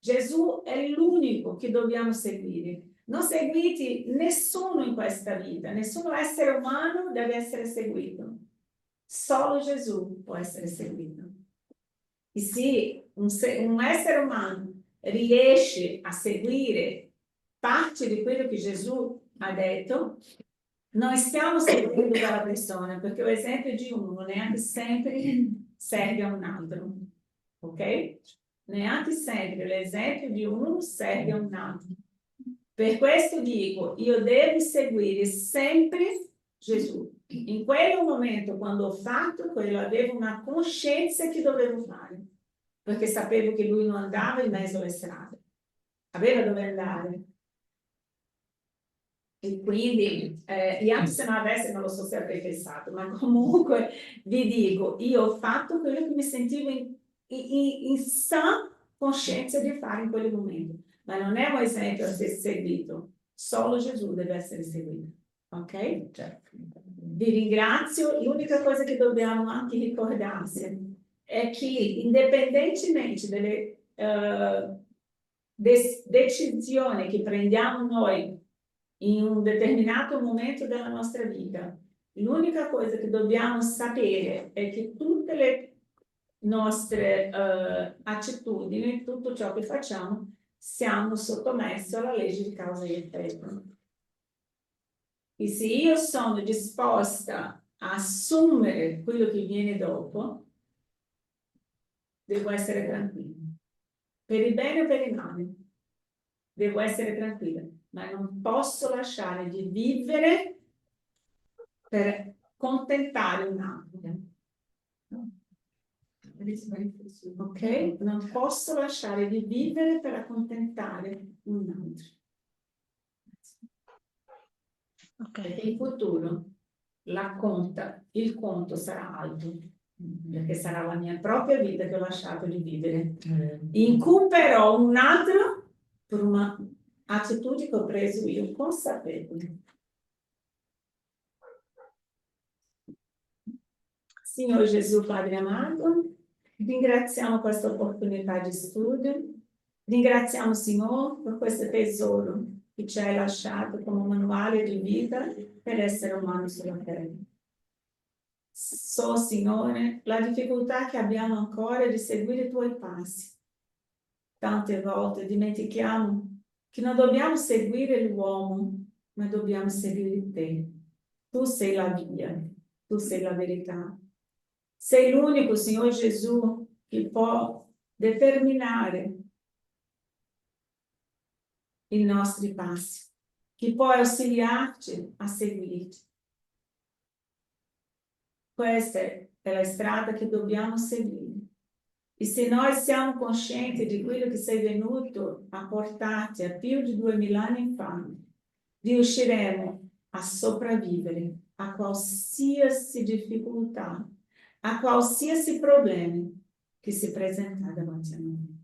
A: Gesù è l'unico che dobbiamo seguire. Non seguite nessuno in questa vita, nessun essere umano deve essere seguito. Solo Gesù può essere seguito. E se un essere umano riesce a seguire parte di quello che Gesù ha detto, noi stiamo seguendo quella persona, perché l'esempio di uno neanche sempre serve a un altro. Ok? Neanche sempre l'esempio di uno serve a un altro. Per questo dico, io devo seguire sempre Gesù. In quel momento, quando ho fatto quello, avevo una coscienza che dovevo fare, perché sapevo che lui non andava in mezzo alle strade, aveva dove andare. E quindi, anche se non avesse, non lo so se avrei pensato, ma comunque vi dico, io ho fatto quello che mi sentivo in sana coscienza di fare in quel momento, ma non è un esempio a essere seguito, Solo Gesù deve essere seguito, ok? Vi ringrazio. L'unica cosa che dobbiamo anche ricordarsi è che indipendentemente dalle decisioni che prendiamo noi in un determinato momento della nostra vita, l'unica cosa che dobbiamo sapere è che tutte le nostre attitudini, tutto ciò che facciamo, siamo sottomessi alla legge di causa e effetto. E se io sono disposta a assumere quello che viene dopo, devo essere tranquilla. Per il bene o per il male, devo essere tranquilla, ma non posso lasciare di vivere per contentare un altro. Ok? Non posso lasciare di vivere per accontentare un altro. Perché in futuro il conto sarà alto, perché sarà la mia propria vita che ho lasciato di vivere. Incuperò un altro per una attitudine che ho preso io consapevole. Signore Gesù, Padre amato, ringraziamo questa opportunità di studio, ringraziamo Signore per questo tesoro che ci hai lasciato come manuale di vita per essere umano sulla terra. So, Signore, la difficoltà che abbiamo ancora di seguire i tuoi passi. Tante volte dimentichiamo che non dobbiamo seguire l'uomo, ma dobbiamo seguire te. Tu sei la via, tu sei la verità. Sei l'unico, Signore Gesù, che può determinare i nostri passi, che può ausiliarci a seguirti. Questa è la strada che dobbiamo seguire. E se noi siamo coscienti di quello che sei venuto a portarci a più di 2000 anni fa, riusciremo a sopravvivere a qualsiasi difficoltà, a qualsiasi problema che si presenta davanti a noi.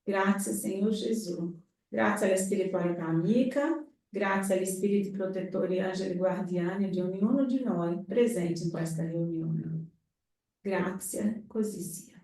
A: Grazie, Signor Gesù. Grazie alla spiritualità amica, grazie agli spiriti protettori, angeli guardiani di ognuno di noi presenti in questa riunione. Grazie, così sia.